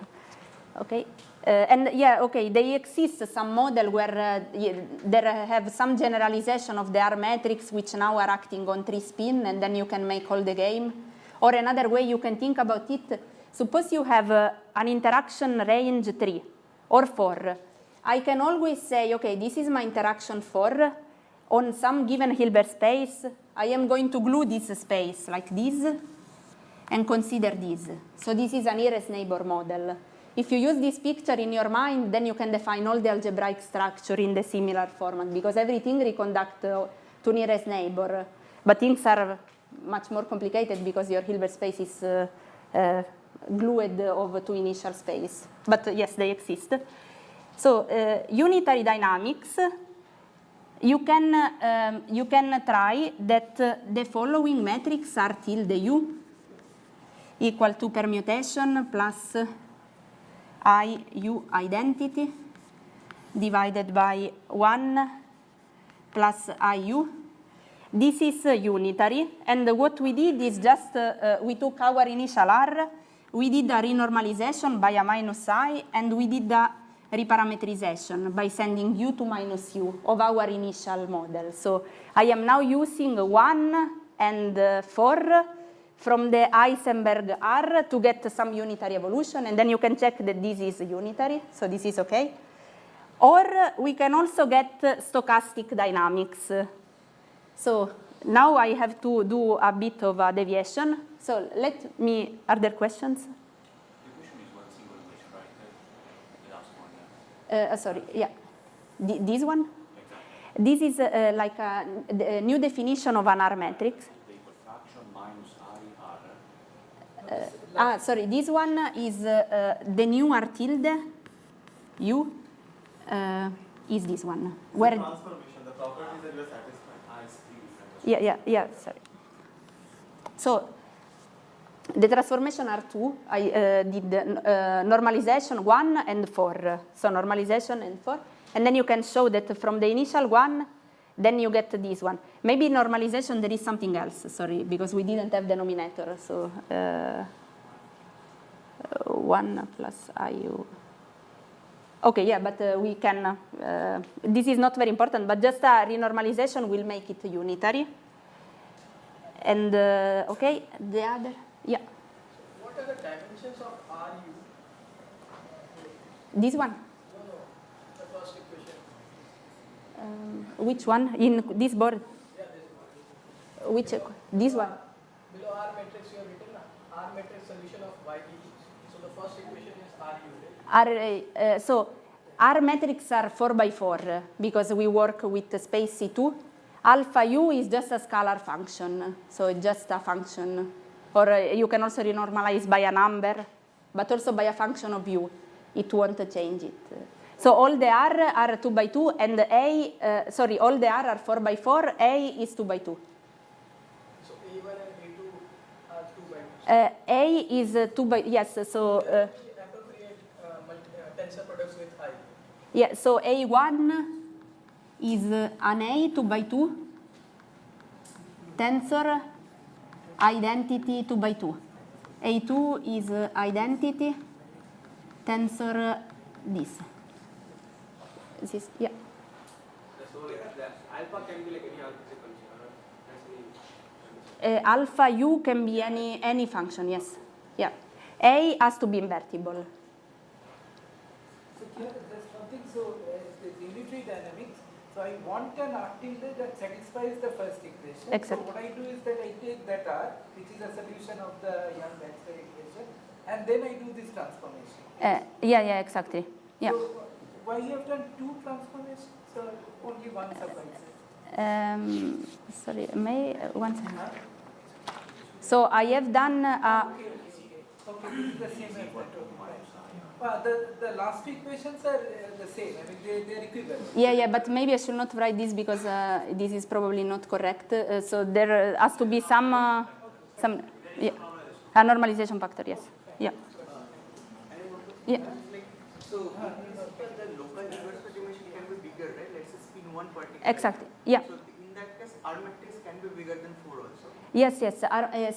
S2: Okay. And yeah, okay, they exist some model where there have some generalization of the R matrix which now are acting on 3 spin, and then you can make all the game. Or another way you can think about it, suppose you have an interaction range 3 or 4. I can always say, okay, this is my interaction 4. On some given Hilbert space, I am going to glue this space like this and consider this. So this is a nearest neighbor model. If you use this picture in your mind, then you can define all the algebraic structure in the similar format because everything reconduct to nearest neighbor. But things are much more complicated because your Hilbert space is glued over to initial space. But yes, they exist. So unitary dynamics, you can try that the following metrics are tilde U equal to permutation plus IU identity divided by 1 plus IU. This is unitary, and what we did is just we took our initial R, we did a renormalization by a minus I, and we did a reparametrization by sending U to minus U of our initial model. So I am now using 1 and 4 from the Heisenberg R to get some unitary evolution, and then you can check that this is unitary, so this is okay. Or we can also get stochastic dynamics. So now I have to do a bit of a deviation. So let me, are there questions?
S7: The question is one single question, right? The last one,
S2: Sorry, yeah. This one?
S7: Exactly.
S2: This is like a new definition of an R matrix.
S7: The equal fraction minus I R.
S2: Sorry, this one is the new R tilde, U, is this one. Where
S9: Transformation, the properties that you are satisfying.
S7: Ah, it's 3 different.
S2: Yeah, sorry. So the transformation are two. I did normalization 1 and 4. So normalization and 4. And then you can show that from the initial one, then you get this one. Maybe normalization, there is something else, sorry, because we didn't have denominator. So 1 plus IU. Okay, yeah, but we can, this is not very important, but just a renormalization will make it unitary. And, okay, the other, yeah.
S6: What are the dimensions of RU?
S2: This one?
S6: No, the first equation.
S2: Which one? In this board?
S6: Yeah, this one.
S2: Which? This one?
S6: Below R matrix you have written R matrix solution of YDT. So the first equation is RU, right?
S2: So R metrics are 4 by 4 because we work with the space C2. Alpha U is just a scalar function, so it's just a function. Or you can also renormalize by a number, but also by a function of U. It won't change it. So all the R are 2 by 2, and all the R are 4 by 4, A is 2 by 2.
S6: So A1 and A2 are 2 by 2.
S2: A is 2 by, yes, so.
S6: Appropriate tensor products with I.
S2: Yeah, so A1 is an A 2 by 2, tensor, identity 2 by 2. A2 is identity, tensor this. This, yeah.
S5: So the alpha can be like any algebraic function, or has any.
S2: Alpha U can be any function, yes. Yeah. A has to be invertible.
S3: So here there's something, so the unitary dynamics, so I want an article that satisfies the first equation.
S2: Exactly.
S3: So what I do is that I take that R, which is a solution of the Young-Baxter equation, and then I do this transformation.
S2: Yeah, exactly. Yeah.
S3: So why you have done two transformations, or only one suffices?
S2: Sorry, one second. So I have done.
S3: Okay, this is the same as the last two equations are the same. I mean, they're equivalent.
S2: Yeah, but maybe I should not write this because this is probably not correct. So there has to be some yeah, a normalization factor. Yes. Yeah. Yeah.
S6: So the local inverse transformation can be bigger, right? Let's say spin one particular.
S2: Exactly. Yeah.
S6: So in that case, R matrix can be bigger than 4 also.
S2: Yes.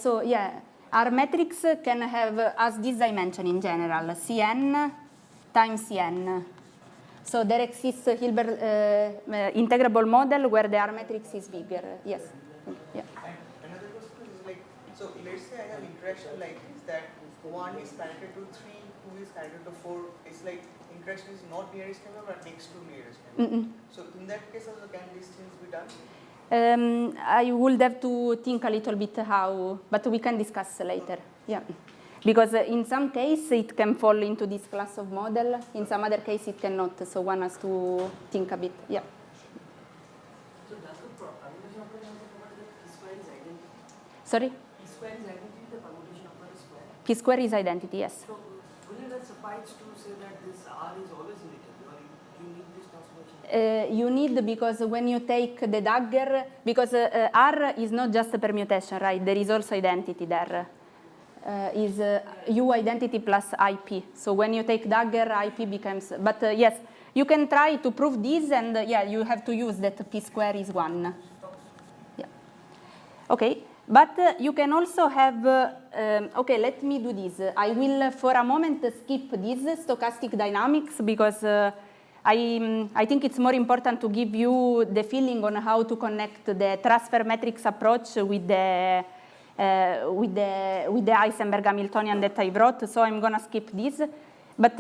S2: So yeah, our matrix can have as this dimension in general, Cn times Cn. So there exists a Hilbert integrable model where the R matrix is bigger. Yes. Yeah.
S6: And another question is like, so let's say I have interaction like this, that 1 is connected to 3, 2 is connected to 4. It's like interaction is not nearest neighbor but next to nearest neighbor. So in that case also can these things be done?
S2: I would have to think a little bit how, but we can discuss later. Yeah, because in some case it can fall into this class of model. In some other case it cannot. So one has to think a bit. Yeah.
S4: So does the permutation operation also provide that P square is identity?
S2: Sorry.
S4: P square is identity. The permutation operator square.
S2: P square is identity. Yes.
S4: So wouldn't that suffice to say that this R is always unitary, or you need this transformation?
S2: You need, because when you take the dagger, because R is not just a permutation, right? There is also identity there. Is U identity plus IP. So when you take dagger, IP becomes, but yes, you can try to prove this, and yeah, you have to use that P square is 1. Yeah. Okay, but you can also have, okay, let me do this. I will for a moment skip this stochastic dynamics because I think it's more important to give you the feeling on how to connect the transfer matrix approach with the Heisenberg Hamiltonian that I wrote, so I'm gonna skip this. But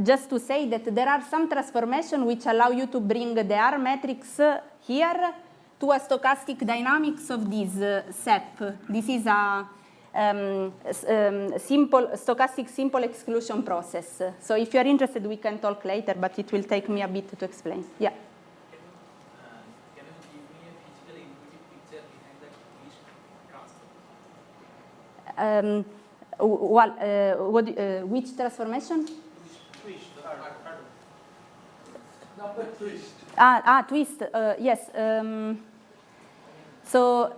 S2: just to say that there are some transformations which allow you to bring the R matrix here to a stochastic dynamics of this SEP. This is a stochastic simple exclusion process. So if you are interested, we can talk later, but it will take me a bit to explain. Yeah.
S8: Can you give me a physically intuitive picture behind that each transfer?
S2: Which transformation?
S8: Twist.
S3: Number twist.
S2: Twist. Yes. So,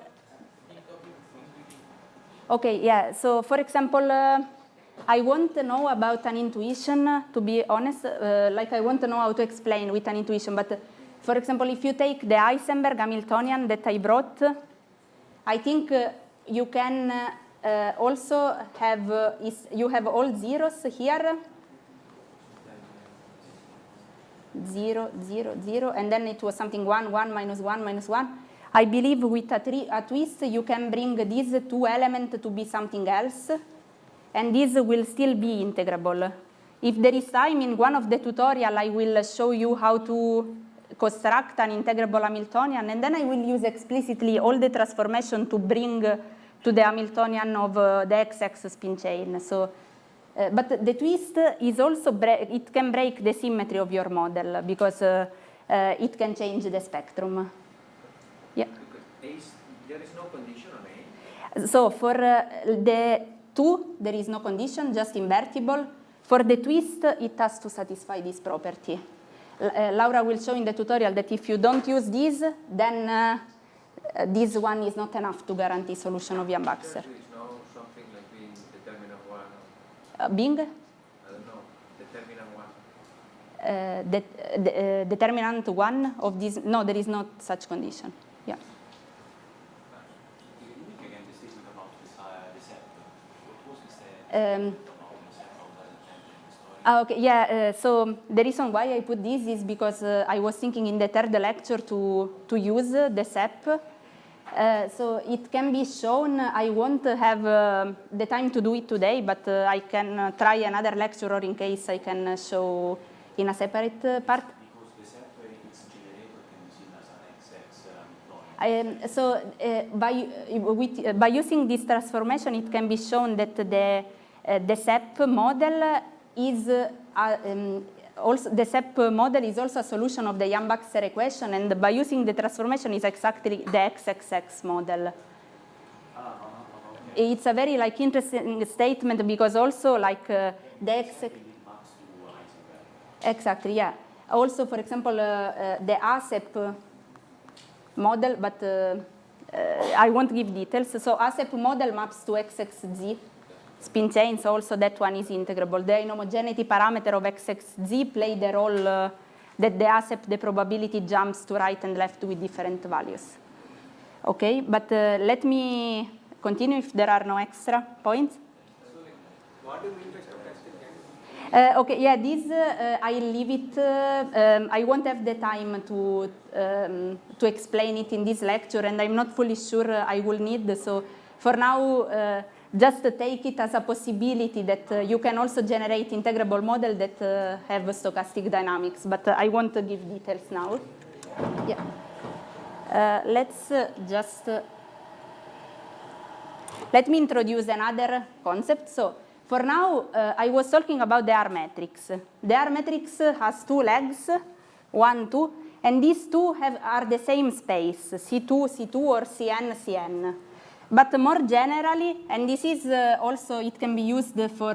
S2: okay, yeah. So, for example, I want to know about an intuition, to be honest, like I want to know how to explain with an intuition. But, for example, if you take the Heisenberg Hamiltonian that I brought, I think you can also have, you have all zeros here. 0, 0, 0, and then it was something 1, 1, minus 1, minus 1. I believe with a twist, you can bring these two elements to be something else, and this will still be integrable. If there is time, in one of the tutorial, I will show you how to construct an integrable Hamiltonian, and then I will use explicitly all the transformation to bring to the Hamiltonian of the x-axis spin chain. So, but the twist is also, it can break the symmetry of your model because it can change the spectrum. Yeah.
S10: There is no condition on A?
S2: So for the 2, there is no condition, just invertible. For the twist, it has to satisfy this property. Laura will show in the tutorial that if you don't use this, then this one is not enough to guarantee solution of Yang-Baxter.
S10: There is no something like being determinant 1.
S2: Bing?
S10: I don't know, determinant 1.
S2: Determinant 1 of this, no, there is not such condition. Yeah. Okay, yeah, so the reason why I put this is because I was thinking in the third lecture to use the SEP. So it can be shown. I won't have the time to do it today, but I can try another lecture, or in case I can show in a separate part.
S7: Because the separate generator can be seen as an XX
S2: by using this transformation, it can be shown that the SEP model is also the SEP model is also a solution of the Yang-Baxter equation, and by using the transformation is exactly the XXX model. It's a very like interesting statement because also like the exactly, yeah. Also, for example, the ASEP model, but I won't give details. So ASEP model maps to XXZ spin chains. Also, that one is integrable. The inhomogeneity parameter of XXZ play the role that the ASEP, the probability jumps to right and left with different values. Okay, but let me continue if there are no extra points.
S5: So, like, what do you mean by stochastic?
S2: Okay, yeah, this I leave it. I won't have the time to explain it in this lecture, and I'm not fully sure I will need. So for now, just take it as a possibility that you can also generate integrable model that have stochastic dynamics, but I won't give details now. Yeah. Let's just let me introduce another concept. So for now, I was talking about the R matrix. The R matrix has two legs, 1, 2, and these two are the same space, C2, C2, or Cn, Cn. But more generally, and this is also, it can be used for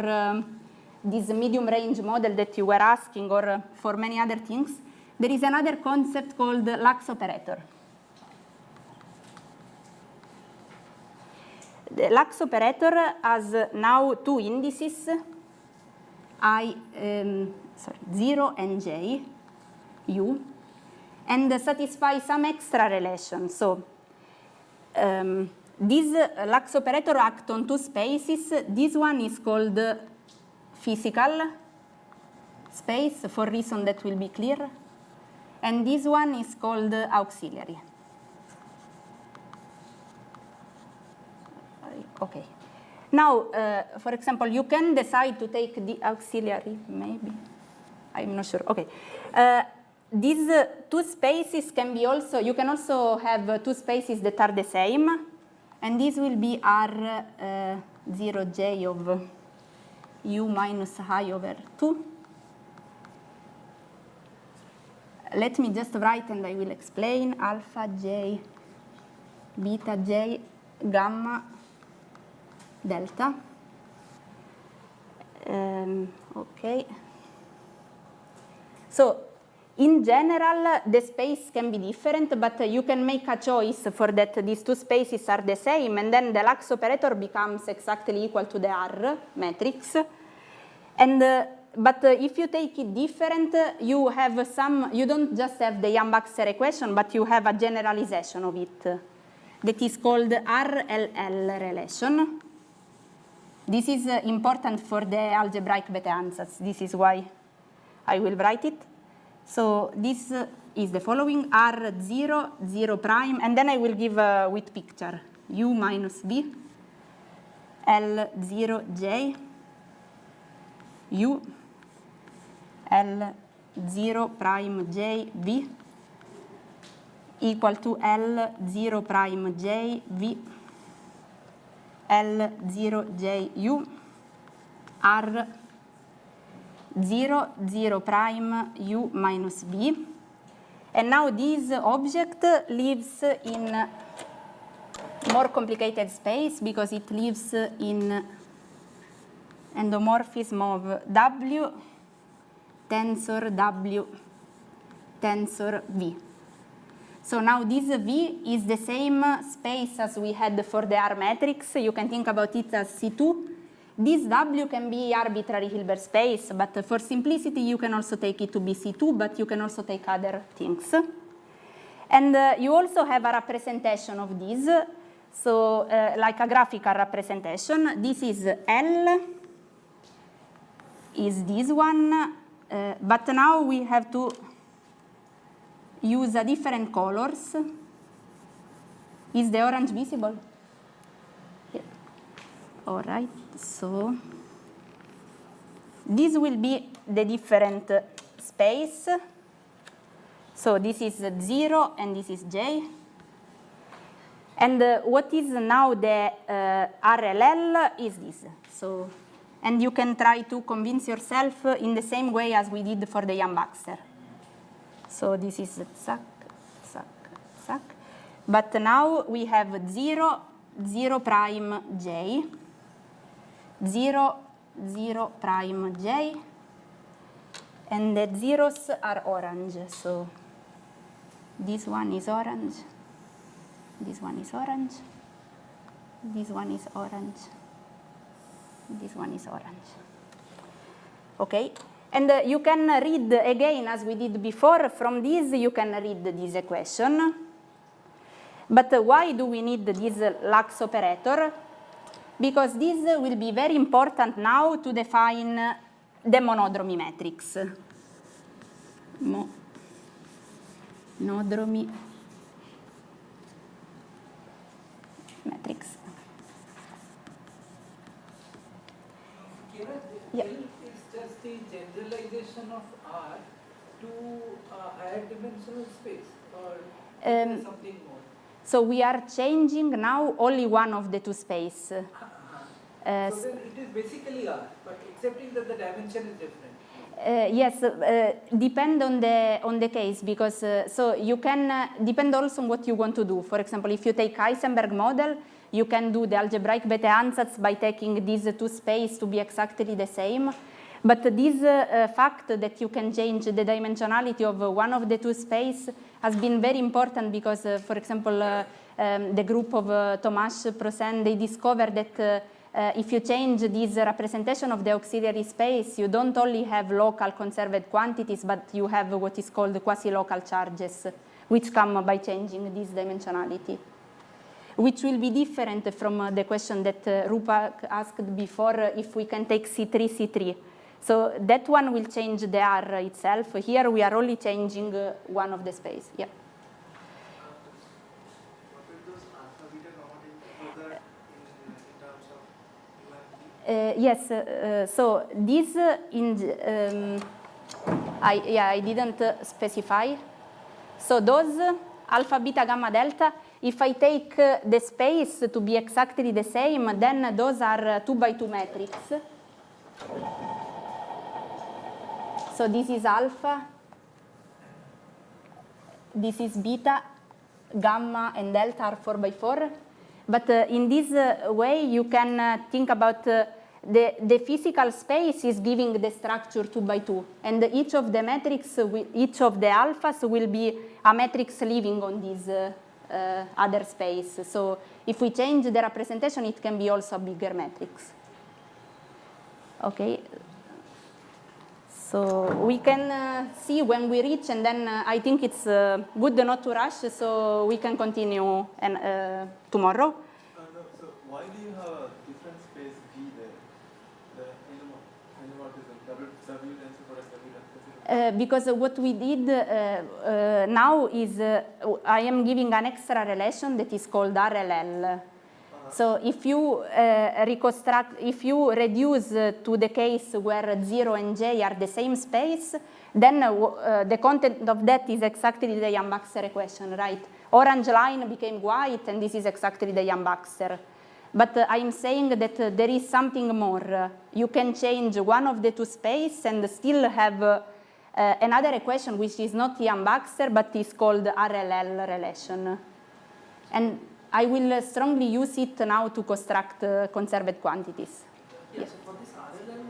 S2: this medium range model that you were asking, or for many other things, there is another concept called Lax operator. The Lax operator has now two indices, 0 and j, u, and satisfy some extra relation. So this Lax operator acts on two spaces. This one is called physical space for reason that will be clear, and this one is called auxiliary. Okay. Now, for example, you can decide to take the auxiliary, maybe. I'm not sure. Okay. These two spaces can be also, you can also have two spaces that are the same, and this will be R 0j of u minus I over 2. Let me just write and I will explain. Alpha j, beta j, gamma, delta. Okay. So in general, the space can be different, but you can make a choice for that these two spaces are the same, and then the Lax operator becomes exactly equal to the R matrix. And but if you take it different, you have you don't just have the Yang-Baxter equation, but you have a generalization of it that is called RLL relation. This is important for the algebraic beta ansatz. This is why I will write it. So this is the following, R0, 0 prime, and then I will give with picture, U minus V, L0J, U, L0 prime J, V, equal to L0 prime J, V, L0 J, U, R 0, 0 prime U minus V. And now this object lives in more complicated space because it lives in endomorphism of W, tensor W, tensor V. So now this V is the same space as we had for the R matrix. You can think about it as C2. This W can be arbitrary Hilbert space, but for simplicity, you can also take it to be C2, but you can also take other things. And you also have a representation of this, so like a graphical representation. This is L, is this one, but now we have to use a different colors. Is the orange visible? Yeah. All right. So this will be the different space. So this is 0 and this is J. And what is now the RLL is this. So, and you can try to convince yourself in the same way as we did for the Yang-Baxter. So this is zack, zack, zack. But now we have 0, 0 prime J, 0, 0 prime J, and the zeros are orange. So this one is orange, this one is orange, this one is orange, this one is orange. Okay, and you can read again, as we did before, from this you can read this equation. But why do we need this Lax operator? Because this will be very important now to define the monodromy matrix. Monodromy matrix.
S3: Chiara,
S2: Yeah.
S3: L is just the generalization of R to a higher dimensional space, or is there something more?
S2: So we are changing now only one of the two spaces.
S3: So then it is basically R, but accepting that the dimension is different.
S2: Yes, depend on the case, because so you can depend also on what you want to do. For example, if you take Heisenberg model, you can do the algebraic beta ansatz by taking these two spaces to be exactly the same. But this fact that you can change the dimensionality of one of the two spaces has been very important because, for example, the group of Tomasz, Prosen, they discovered that if you change this representation of the auxiliary space, you don't only have local conserved quantities, but you have what is called quasi-local charges, which come by changing this dimensionality, which will be different from the question that Rupa asked before, if we can take C3, C3. So that one will change the R itself. Here we are only changing one of the space. Yeah.
S9: What will those alpha beta commodities in terms of
S2: Yes, so this I didn't specify. So those alpha, beta, gamma, delta, if I take the space to be exactly the same, then those are 2 by 2 matrix. So this is alpha, this is beta, gamma, and delta are 4 by 4. But in this way, you can think about the physical space is giving the structure 2 by 2, and each of the matrix, each of the alphas will be a matrix living on this other space. So if we change the representation, it can be also a bigger matrix. Okay. So we can see when we reach, and then I think it's good not to rush, so we can continue tomorrow.
S11: No, so why do you have a different space V there? The isomorphism, W tensor product, W tensor.
S2: Because what we did now is I am giving an extra relation that is called RLL. So if you if you reduce to the case where 0 and J are the same space, then the content of that is exactly the Yang-Baxter equation, right? Orange line became white, and this is exactly the Yang-Baxter. But I'm saying that there is something more. You can change one of the two spaces and still have another equation which is not Yang-Baxter, but is called RLL relation. And I will strongly use it now to construct conserved quantities.
S4: Yeah, so for this RLL,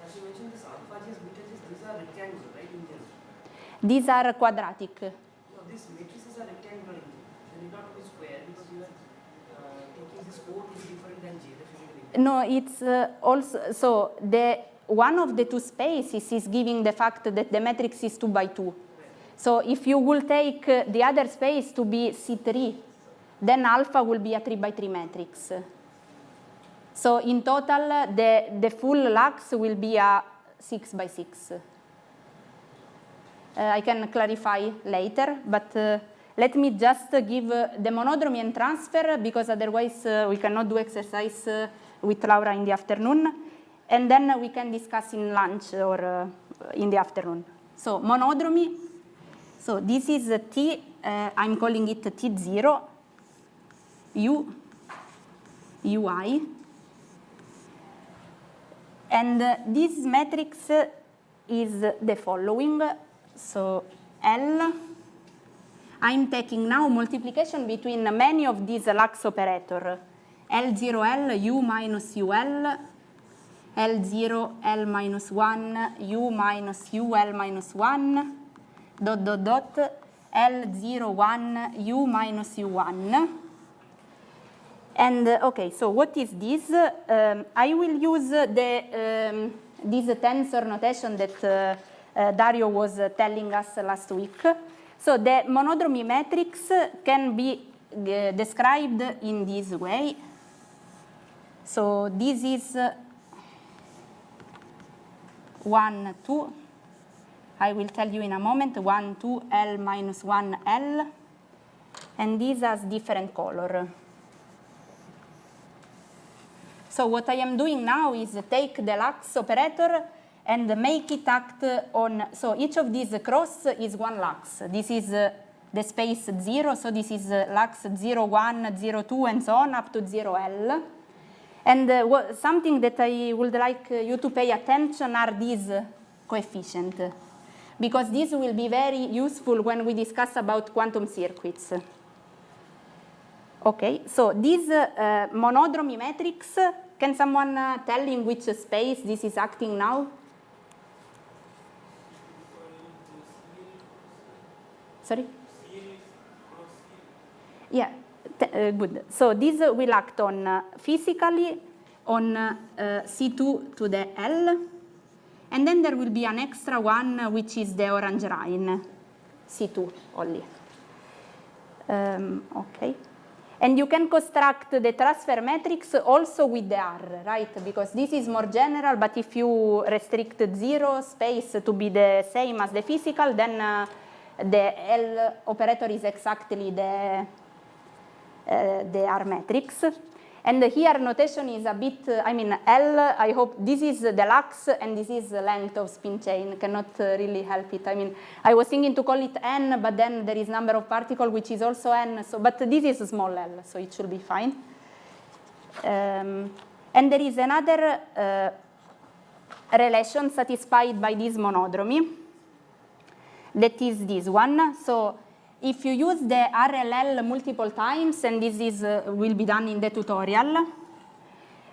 S4: as you mentioned, this alpha J's, beta J's, these are rectangles, right, in general?
S2: These are quadratic.
S4: No, these matrices are rectangular in general. They need not to be square because you are taking this O is different than J, the physical.
S2: No, it's also, so one of the two spaces is giving the fact that the matrix is 2 by 2. So if you will take the other space to be C3, then alpha will be a 3 by 3 matrix. So in total, the full lux will be a 6 by 6. I can clarify later, but let me just give the monodromy and transfer, because otherwise we cannot do exercise with Laura in the afternoon. And then we can discuss in lunch or in the afternoon. So monodromy, so this is T, I'm calling it T0. U, Ui, and this matrix is the following. So L, I'm taking now multiplication between many of these lux operator. L0L, U minus UL, L0, L minus 1, U minus UL minus 1, dot, dot, dot, L0, 1, U minus U1. And okay, so what is this? I will use this tensor notation that Dario was telling us last week. So the monodromy matrix can be described in this way. So this is 1, 2. I will tell you in a moment. 1, 2, L minus 1, L. And this has different color. So what I am doing now is take the lux operator and make it act on, so each of these cross is one lux. This is the space 0, so this is lux 0, 1, 0, 2, and so on up to 0L. And something that I would like you to pay attention are these coefficients, because this will be very useful when we discuss about quantum circuits. Okay, so this monodromy matrix, can someone tell in which space this is acting now? Sorry? Yeah, good. So this will act on physically on C2 to the L, and then there will be an extra one, which is the orange line, C2 only. Okay. And you can construct the transfer matrix also with the R, right? Because this is more general, but if you restrict 0 space to be the same as the physical, then the L operator is exactly the R matrix. And here notation is a bit, I mean, L, I hope this is the lux and this is the length of spin chain, cannot really help it. I mean, I was thinking to call it N, but then there is number of particles, which is also N, so, but this is a small L, so it should be fine. And there is another relation satisfied by this monodromy, that is this one. So if you use the RLL multiple times, and this is, will be done in the tutorial,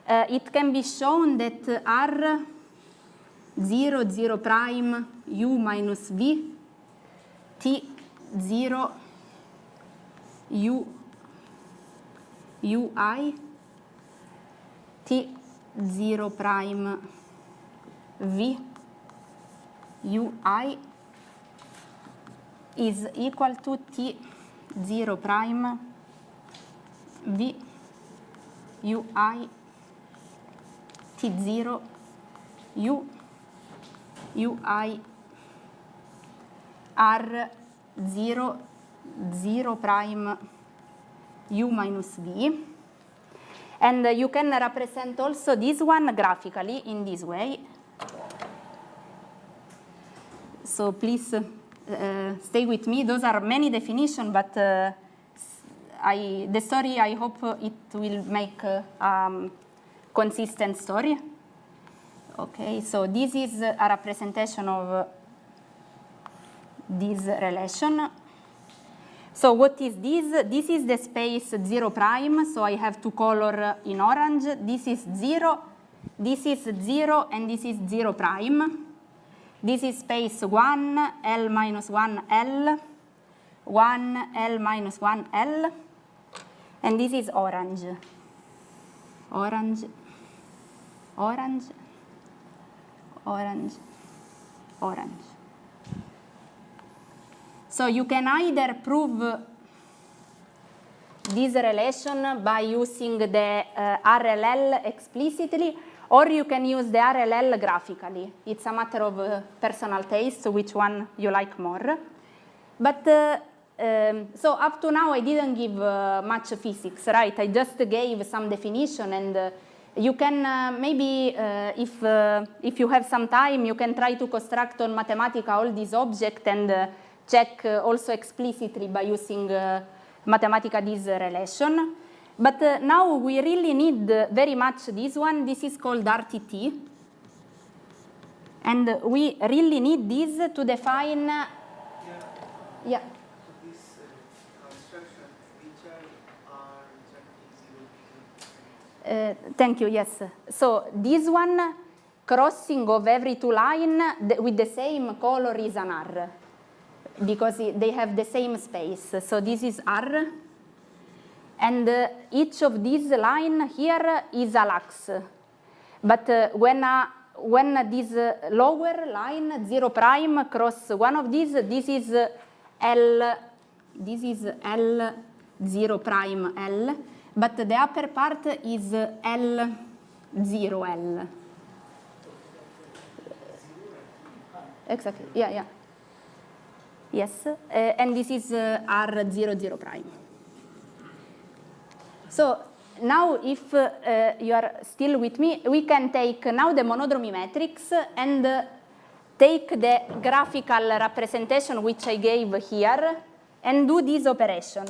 S2: it can be shown that R 0, 0 prime, U minus V, T 0, U, UI, T 0 prime, V, UI is equal to T 0 prime, V, UI, T0, U, UI, R 0, 0 prime, U minus V. And you can represent also this one graphically in this way. So please stay with me. Those are many definitions, but the story, I hope it will make consistent story. Okay, so this is a representation of this relation. So what is this? This is the space 0 prime, so I have to color in orange. This is 0, this is 0, and this is 0 prime. This is space 1, L minus 1, L, 1, L minus 1, L, and this is orange. Orange, orange, orange, orange. So you can either prove this relation by using the RLL explicitly, or you can use the RLL graphically. It's a matter of personal taste, which one you like more. But so up to now, I didn't give much physics, right? I just gave some definition, and you can maybe, if you have some time, you can try to construct on Mathematica all these objects and check also explicitly by using Mathematica this relation. But now we really need very much this one. This is called RTT. And we really need this to define, yeah.
S6: This construction, which are
S2: Thank you, yes. So this one, crossing of every two lines with the same color is an R, because they have the same space. So this is R. And each of these lines here is a lux. But when this lower line, 0 prime, cross one of these, this is L 0 prime L. But the upper part is L 0 L. Exactly, yeah, yeah. Yes, and this is R 0 0 prime. So now if you are still with me, we can take now the monodromy matrix and take the graphical representation which I gave here and do this operation.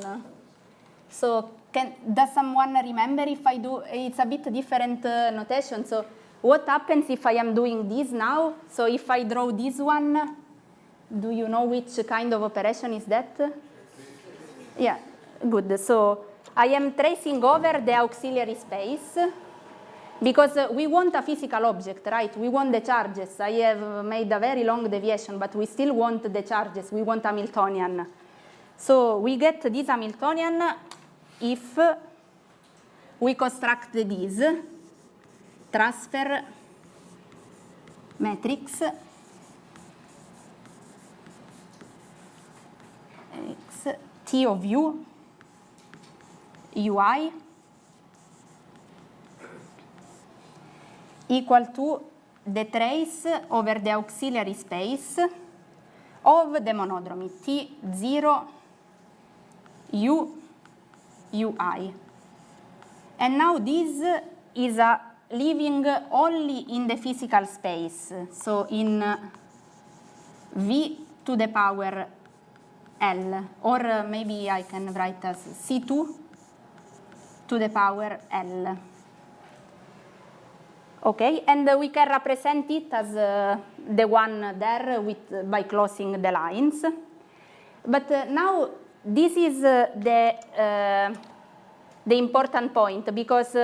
S2: So does someone remember if I do? It's a bit different notation. So what happens if I am doing this now? So if I draw this one, do you know which kind of operation is that? Yeah, good. So I am tracing over the auxiliary space because we want a physical object, right? We want the charges. I have made a very long deviation, but we still want the charges. We want Hamiltonian. So we get this Hamiltonian if we construct this transfer matrix X T of U UI equal to the trace over the auxiliary space of the monodromy T0 U UI. And now this is living only in the physical space, so in V to the power L, or maybe I can write as C2 to the power L. Okay, and we can represent it as the one there by closing the lines. But now this is the important point, because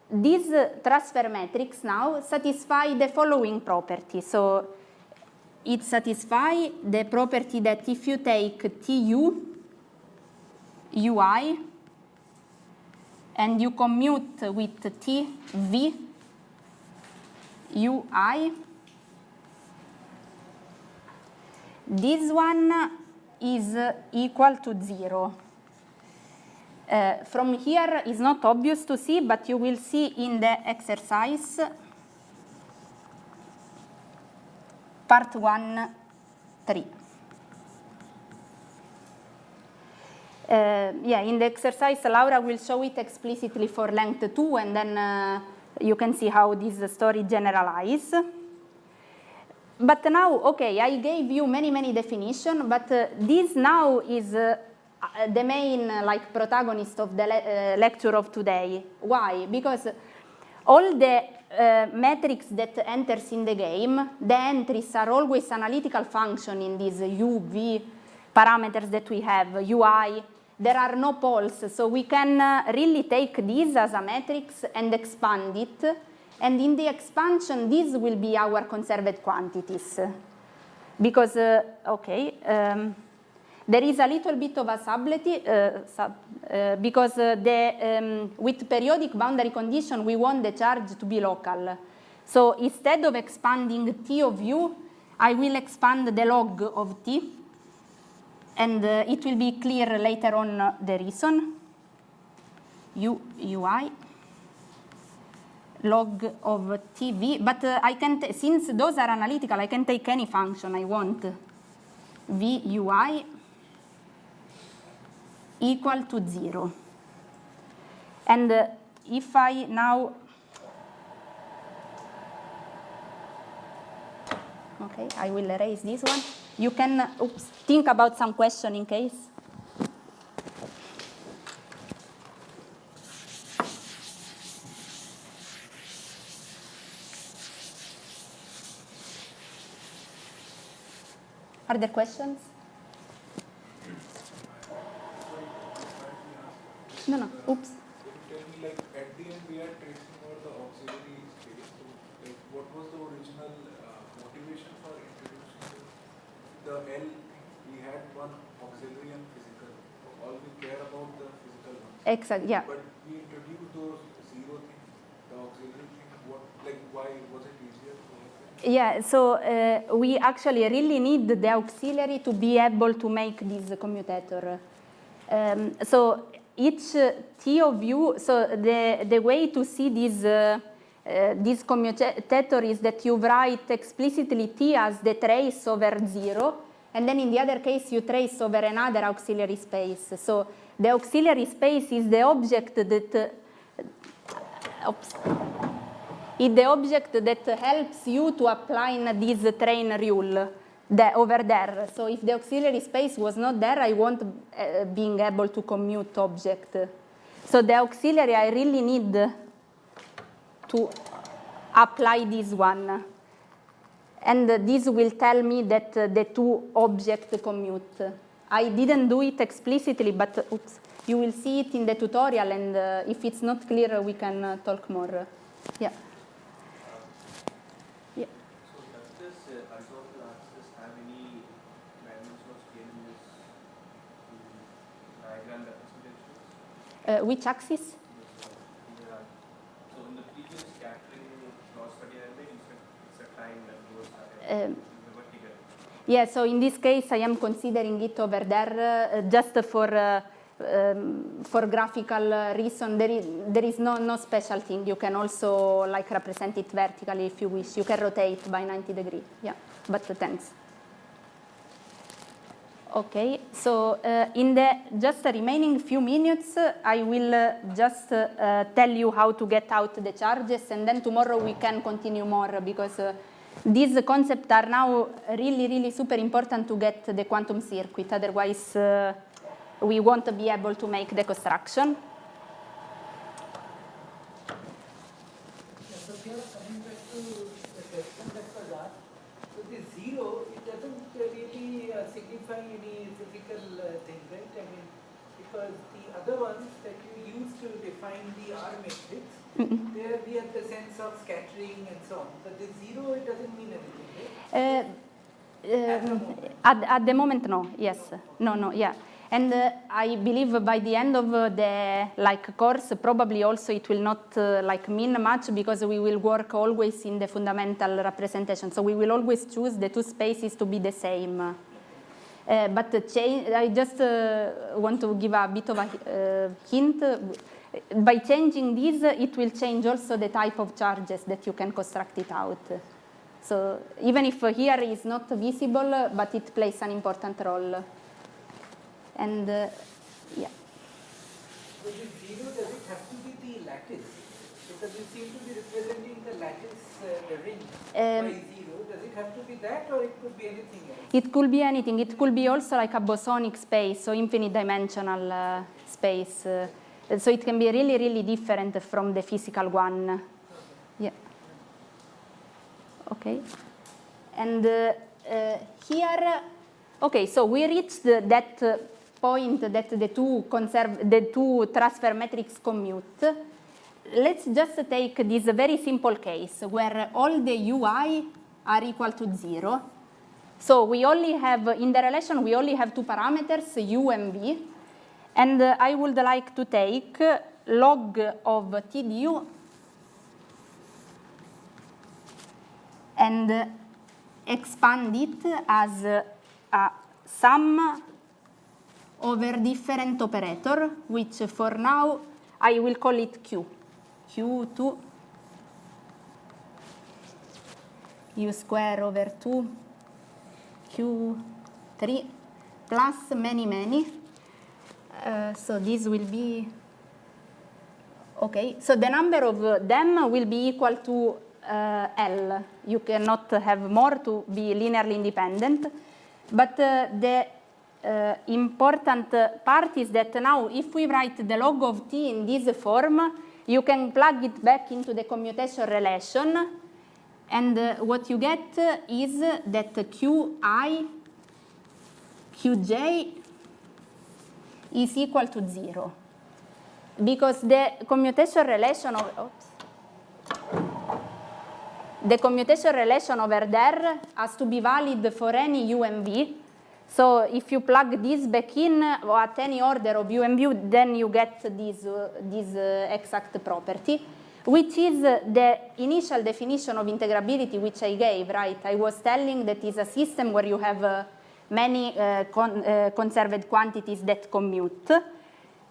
S2: this transfer matrix now satisfy the following property. So it satisfies the property that if you take TU, UI, and you commute with TV, UI, this one is equal to 0. From here is not obvious to see, but you will see in the exercise part 1, 3. Yeah, in the exercise, Laura will show it explicitly for length 2, and then you can see how this story generalizes. But now, okay, I gave you many definitions, but this now is the main protagonist of the lecture of today. Why? Because all the metrics that enters in the game, the entries are always analytical function in these U, V parameters that we have, UI. There are no poles, so we can really take this as a matrix and expand it. And in the expansion, these will be our conserved quantities. Because, there is a little bit of a subtlety, because with periodic boundary condition, we want the charge to be local. So instead of expanding T of U, I will expand the log of T. And it will be clear later on the reason. UI. Log of TV, but I can, since those are analytical, I can take any function I want. VUI equal to 0. And if I now, okay, I will erase this one. You can think about some question in case. Are there questions? No. Oops.
S11: Tell me, at the end, we are tracing over the auxiliary space. So, what was the original motivation for introducing the L thing? We had one auxiliary and physical. All we care about the physical ones.
S2: Exactly. Yeah.
S11: But we introduced those zero things, the auxiliary thing. Why was it easier?
S2: Yeah, so we actually really need the auxiliary to be able to make this commutator. So each T of U, so the way to see this commutator is that you write explicitly T as the trace over 0, and then in the other case you trace over another auxiliary space. So the auxiliary space is the object that is the object that helps you to apply this train rule over there. So if the auxiliary space was not there, I won't being able to commute object. So the auxiliary, I really need to apply this one. And this will tell me that the two objects commute. I didn't do it explicitly, but you will see it in the tutorial, and if it's not clear, we can talk more. Yeah.
S10: So does this horizontal axis have any dimension of scale in this diagram representations?
S2: Which axis?
S10: So in the previous scattering cross study I made, it's a time that goes vertical.
S2: Yeah, so in this case I am considering it over there just for graphical reason. There is no special thing. You can also represent it vertically if you wish. You can rotate by 90 degrees. Yeah, but thanks. Okay, so in the just remaining few minutes, I will just tell you how to get out the charges, and then tomorrow we can continue more, because these concepts are now really super important to get the quantum circuit. Otherwise, we won't be able to make the construction.
S3: So Chiara, coming back to the question that was asked, so the 0, it doesn't really signify any physical thing, right? I mean, because the other ones that you use to define the R matrix, There we have the sense of scattering and so on. But the zero, it doesn't mean anything, right?
S2: At the moment, no. Yes. No. Yeah. And I believe by the end of the course, probably also it will not mean much, because we will work always in the fundamental representation. So we will always choose the two spaces to be the same. But I just want to give a bit of a hint. By changing these, it will change also the type of charges that you can construct it out. So even if here is not visible, but it plays an important role. And yeah.
S3: So the zero, does it have to be the lattice? Because you seem to be representing the lattice, the ring by zero. Does it have to be that, or it could be anything else?
S2: It could be anything. It could be also like a bosonic space, so infinite dimensional space. So it can be really, really different from the physical one. Yeah. Okay. And here, okay, so we reached that point that the two transfer metrics commute. Let's just take this very simple case where all the ui are equal to 0. So we only have, in the relation, we only have two parameters, u and v. And I would like to take log of t du and expand it as a sum over different operator, which for now I will call it q. q2 u square over 2 q3 plus many. So this will be, okay, so the number of them will be equal to L. You cannot have more to be linearly independent. But the important part is that now if we write the log of t in this form, you can plug it back into the commutation relation. And what you get is that qi, qj is equal to 0. Because the commutation relation of, the commutation relation over there has to be valid for any u and v. So if you plug this back in at any order of u and v, then you get this exact property, which is the initial definition of integrability which I gave, right? I was telling that it's a system where you have many conserved quantities that commute.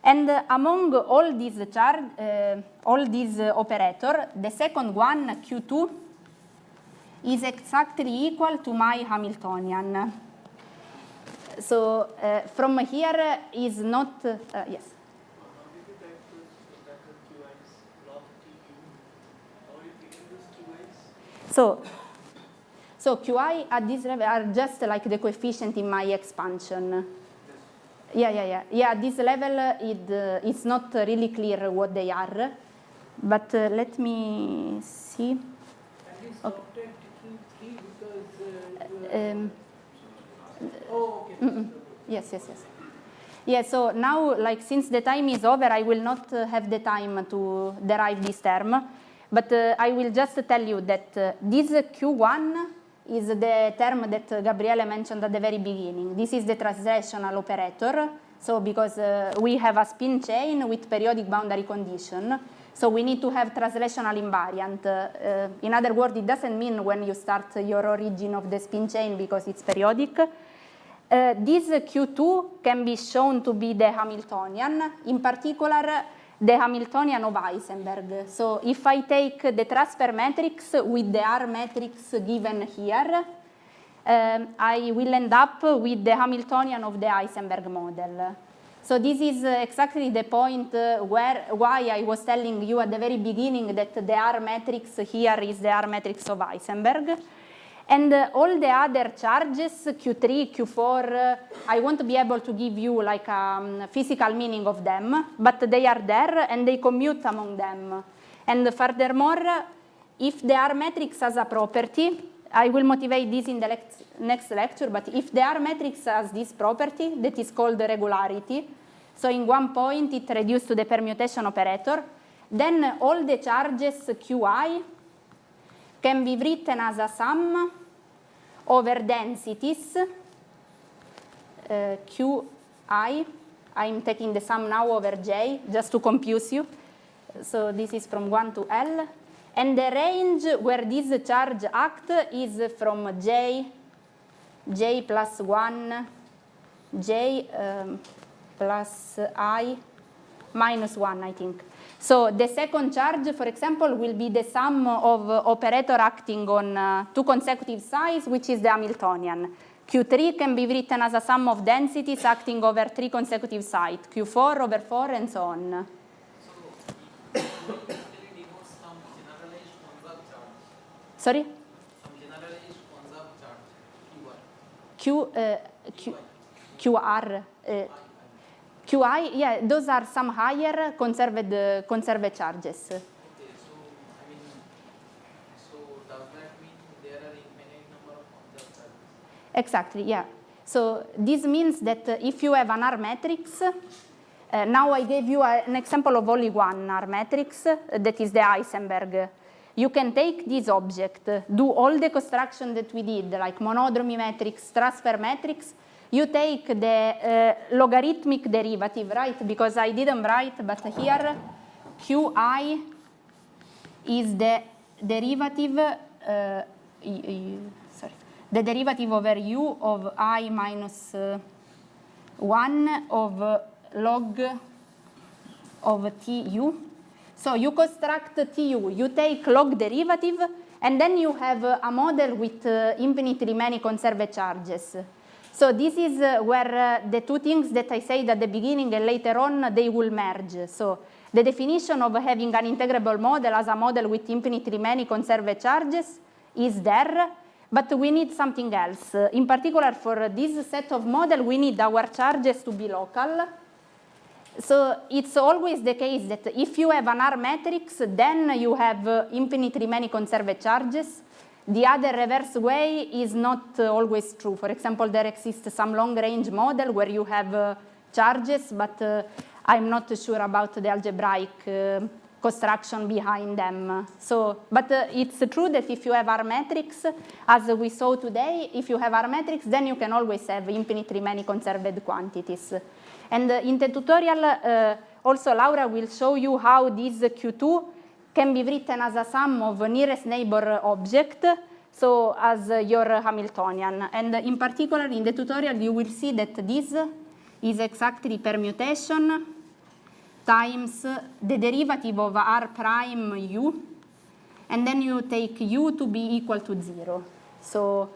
S2: And among all these operator, the second one, Q2, is exactly equal to my Hamiltonian. So from here is not, yes. So Qi at this level are just like the coefficient in my expansion. Yeah. At this level, it's not really clear what they are. But let me see.
S3: And you stopped at Q3 because okay.
S2: Yes. Yeah, so now, like, since the time is over, I will not have the time to derive this term. But I will just tell you that this Q1 is the term that Gabriele mentioned at the very beginning. This is the translational operator. So because we have a spin chain with periodic boundary condition, so we need to have translational invariant. In other words, it doesn't mean when you start your origin of the spin chain because it's periodic. This Q2 can be shown to be the Hamiltonian, in particular the Hamiltonian of Heisenberg. So if I take the transfer matrix with the R matrix given here, I will end up with the Hamiltonian of the Heisenberg model. So this is exactly the point why I was telling you at the very beginning that the R matrix here is the R matrix of Heisenberg. And all the other charges, Q3, Q4, I won't be able to give you like a physical meaning of them, but they are there and they commute among them. And furthermore, if the R matrix has a property, I will motivate this in the next lecture, but if the R matrix has this property that is called regularity, so in one point it reduced to the permutation operator, then all the charges Qi can be written as a sum over densities Qi. I'm taking the sum now over J, just to confuse you. So this is from 1 to L. And the range where this charge act is from J plus 1, J plus I minus 1, I think. So the second charge, for example, will be the sum of operator acting on 2 consecutive sides, which is the Hamiltonian. Q3 can be written as a sum of densities acting over 3 consecutive sides, Q4 over 4, and so on.
S8: So, basically denotes some generalized conserved charge.
S2: Sorry?
S8: Some generalized conserved charge,
S2: QR. QI, yeah, those are some higher conserved charges.
S8: Okay, so, I mean, so does that mean there are infinite number of conserved charges?
S2: Exactly, yeah. So this means that if you have an R matrix, now I gave you an example of only one R matrix, that is the Heisenberg. You can take this object, do all the construction that we did, like monodromy matrix, transfer matrix. You take the logarithmic derivative, right? Because I didn't write, but here Qi is the derivative, the derivative over u of I minus 1 of log of tu. So you construct tu, you take log derivative, and then you have a model with infinitely many conserved charges. So this is where the two things that I said at the beginning and later on, they will merge. So the definition of having an integrable model as a model with infinitely many conserved charges is there, but we need something else. In particular, for this set of model, we need our charges to be local. So it's always the case that if you have an R matrix, then you have infinitely many conserved charges. The other reverse way is not always true. For example, there exists some long-range model where you have charges, but I'm not sure about the algebraic construction behind them. So, but it's true that if you have R matrix, as we saw today, if you have R matrix, then you can always have infinitely many conserved quantities. And in the tutorial, also Laura will show you how this Q2 can be written as a sum of nearest neighbor object, so as your Hamiltonian. And in particular, in the tutorial, you will see that this is exactly permutation times the derivative of R prime u, and then you take u to be equal to 0. So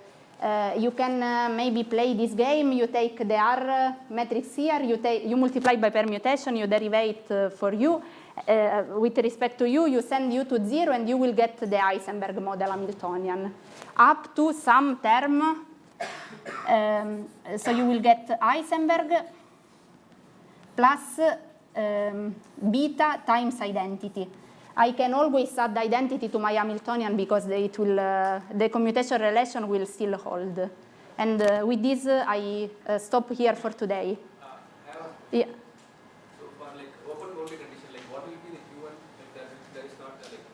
S2: you can maybe play this game. You take the R matrix here, you multiply by permutation, you derivate for u. With respect to u, you send u to 0, and you will get the Heisenberg model Hamiltonian up to some term. So you will get Heisenberg plus beta times identity. I can always add identity to my Hamiltonian because it will, the commutation relation will still hold. And with this, I stop here for today. Yeah.
S5: So for like open boundary condition, like what will be the Q1 if there is not like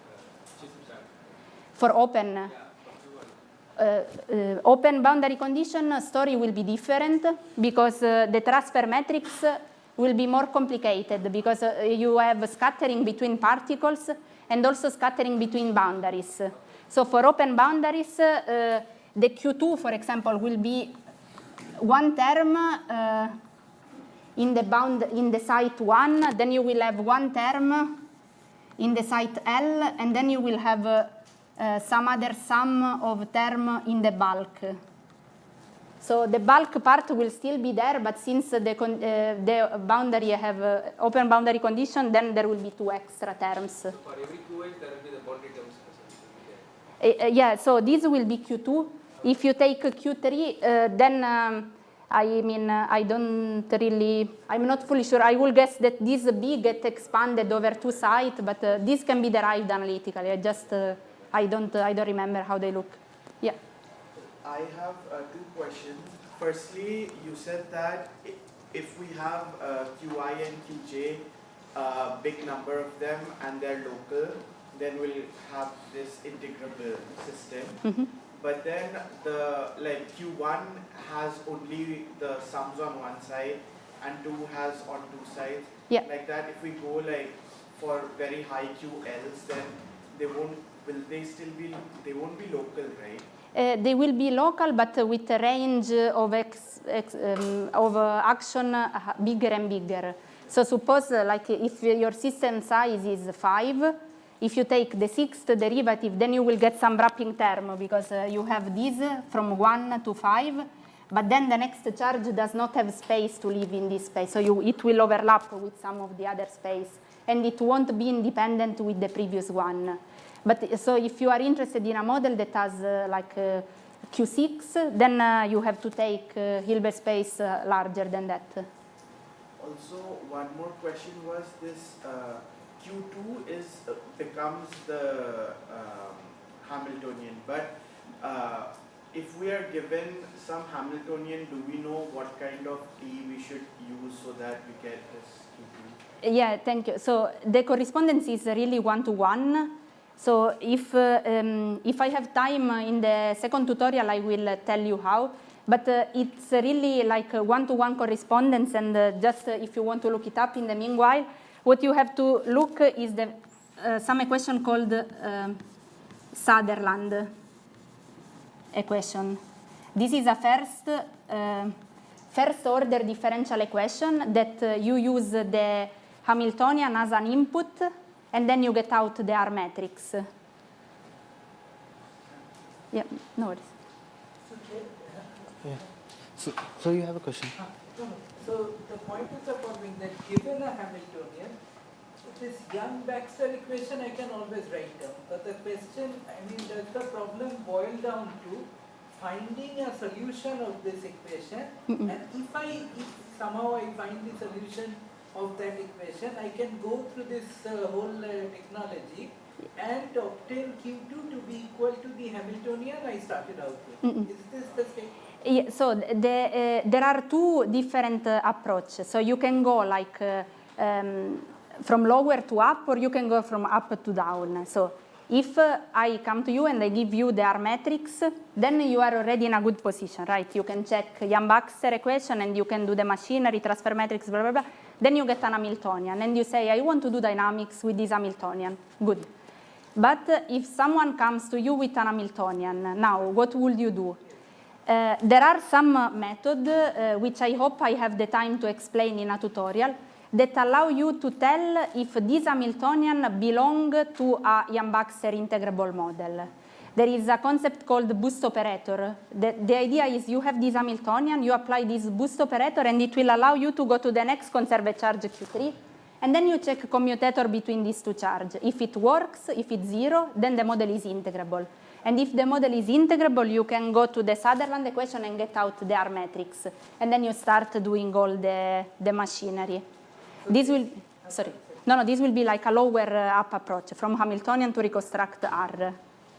S5: schism chart?
S2: For open.
S5: Yeah, for Q1.
S2: Open boundary condition story will be different because the transfer matrix will be more complicated because you have scattering between particles and also scattering between boundaries. So for open boundaries, the Q2, for example, will be one term in the site 1, then you will have one term in the site L, and then you will have some other sum of term in the bulk. So the bulk part will still be there, but since the boundary have open boundary condition, then there will be 2 extra terms.
S5: So for every QH, there will be the boundary terms.
S2: Yeah, so this will be Q2. If you take Q3, then I mean, I'm not fully sure. I will guess that this B get expanded over 2 sites, but this can be derived analytically. I don't remember how they look. Yeah.
S9: I have 2 questions. Firstly, you said that if we have Qi and Qj a big number of them and they're local, then we'll have this integrable system. But then the Q1 has only the sums on one side and 2 has on 2 sides.
S2: Yeah.
S9: Like that, if we go for very high QLs, then they won't be local, right?
S2: They will be local, but with a range of action bigger and bigger. So suppose if your system size is 5, if you take the 6th derivative, then you will get some wrapping term because you have this from 1 to 5, but then the next charge does not have space to live in this space. So it will overlap with some of the other space, and it won't be independent with the previous one. But so if you are interested in a model that has Q6, then you have to take Hilbert space larger than that.
S9: Also, one more question was this Q2 becomes the Hamiltonian, but if we are given some Hamiltonian, do we know what kind of T we should use so that we get this Q2?
S2: Yeah, thank you. So the correspondence is really one-to-one. So if I have time in the second tutorial, I will tell you how. But it's really like a one-to-one correspondence, and just if you want to look it up in the meanwhile, what you have to look is some equation called Sutherland equation. This is a first order differential equation that you use the Hamiltonian as an input, and then you get out the R matrix. Yeah, no worries.
S1: Yeah. So you have a question?
S3: So the point is the following, that given a Hamiltonian, this Young-Baxter equation I can always write down. But the question, does the problem boil down to finding a solution of this equation? And if somehow I find the solution of that equation, I can go through this whole technology and obtain Q2 to be equal to the Hamiltonian I started out with. Is this the statement?
S2: Yeah, so there are two different approaches. So you can go from lower to up, or you can go from up to down. So if I come to you and I give you the R matrix, then you are already in a good position, right? You can check Young-Baxter equation and you can do the machinery, transfer matrix, blah, blah, blah. Then you get an Hamiltonian and you say, I want to do dynamics with this Hamiltonian. Good. But if someone comes to you with an Hamiltonian, now what would you do? There are some methods, which I hope I have the time to explain in a tutorial, that allow you to tell if this Hamiltonian belongs to a Young-Baxter integrable model. There is a concept called boost operator. The idea is you have this Hamiltonian, you apply this boost operator, and it will allow you to go to the next conserved charge Q3, and then you check commutator between these two charges. If it works, if it's 0, then the model is integrable. And if the model is integrable, you can go to the Sutherland equation and get out the R matrix. And then you start doing all the machinery. This will, this will be like a lower up approach, from Hamiltonian to reconstruct R.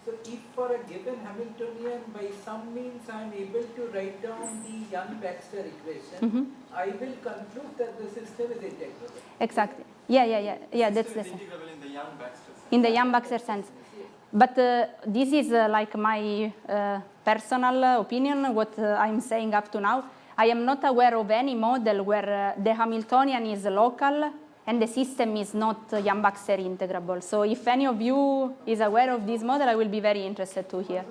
S3: So if for a given Hamiltonian, by some means I am able to write down the Young-Baxter equation, I will conclude that the system is integrable.
S2: Exactly. Yeah, that's the same.
S10: Integrable in the Young-Baxter sense.
S2: In the Young-Baxter sense. But this is like my personal opinion, what I'm saying up to now. I am not aware of any model where the Hamiltonian is local and the system is not Young-Baxter integrable. So if any of you is aware of this model, I will be very interested to hear.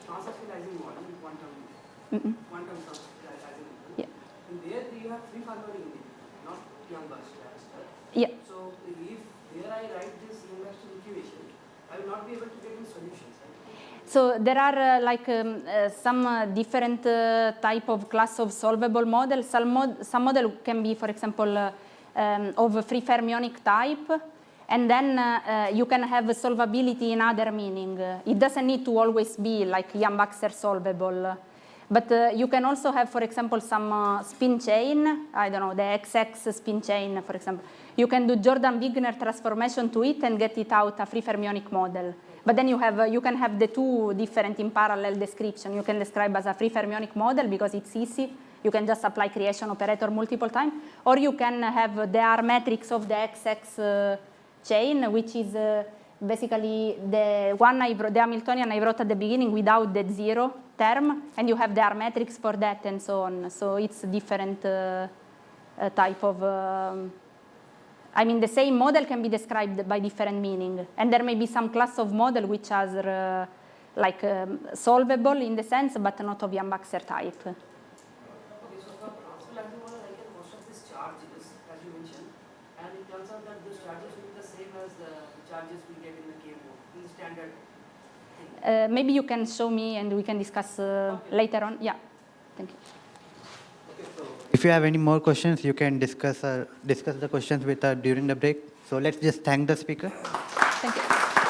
S4: Transactionalizing model, quantum transactionalizing model.
S2: Yeah.
S4: And there you have free Farmani integral, not Young-Baxter.
S2: Yeah.
S4: So if there I write this Young-Baxter equation, I will not be able to get any solutions.
S2: So there are some different type of class of solvable models. Some model can be, for example, of free fermionic type, and then you can have solvability in other meaning. It doesn't need to always be like Young-Baxter solvable. But you can also have, for example, some spin chain, I don't know, the XX spin chain, for example. You can do Jordan-Wigner transformation to it and get it out a free fermionic model. But then you can have the two different in parallel description. You can describe as a free fermionic model because it's easy. You can just apply creation operator multiple times. Or you can have the R matrix of the XX chain, which is basically the Hamiltonian I wrote at the beginning without the zero term, and you have the R matrix for that and so on. So it's a different type of, I mean, the same model can be described by different meaning. And there may be some class of model which are solvable in the sense, but not of Yang-Baxter type.
S4: Okay, so for transfer model, I can construct these charges, as you mentioned, and it turns out that those charges will be the same as the charges we get in the K-mode, in the standard thing.
S2: Maybe you can show me and we can discuss later on. Yeah, thank you.
S1: If you have any more questions, you can discuss the questions with during the break. So let's just thank the speaker.
S2: Thank you.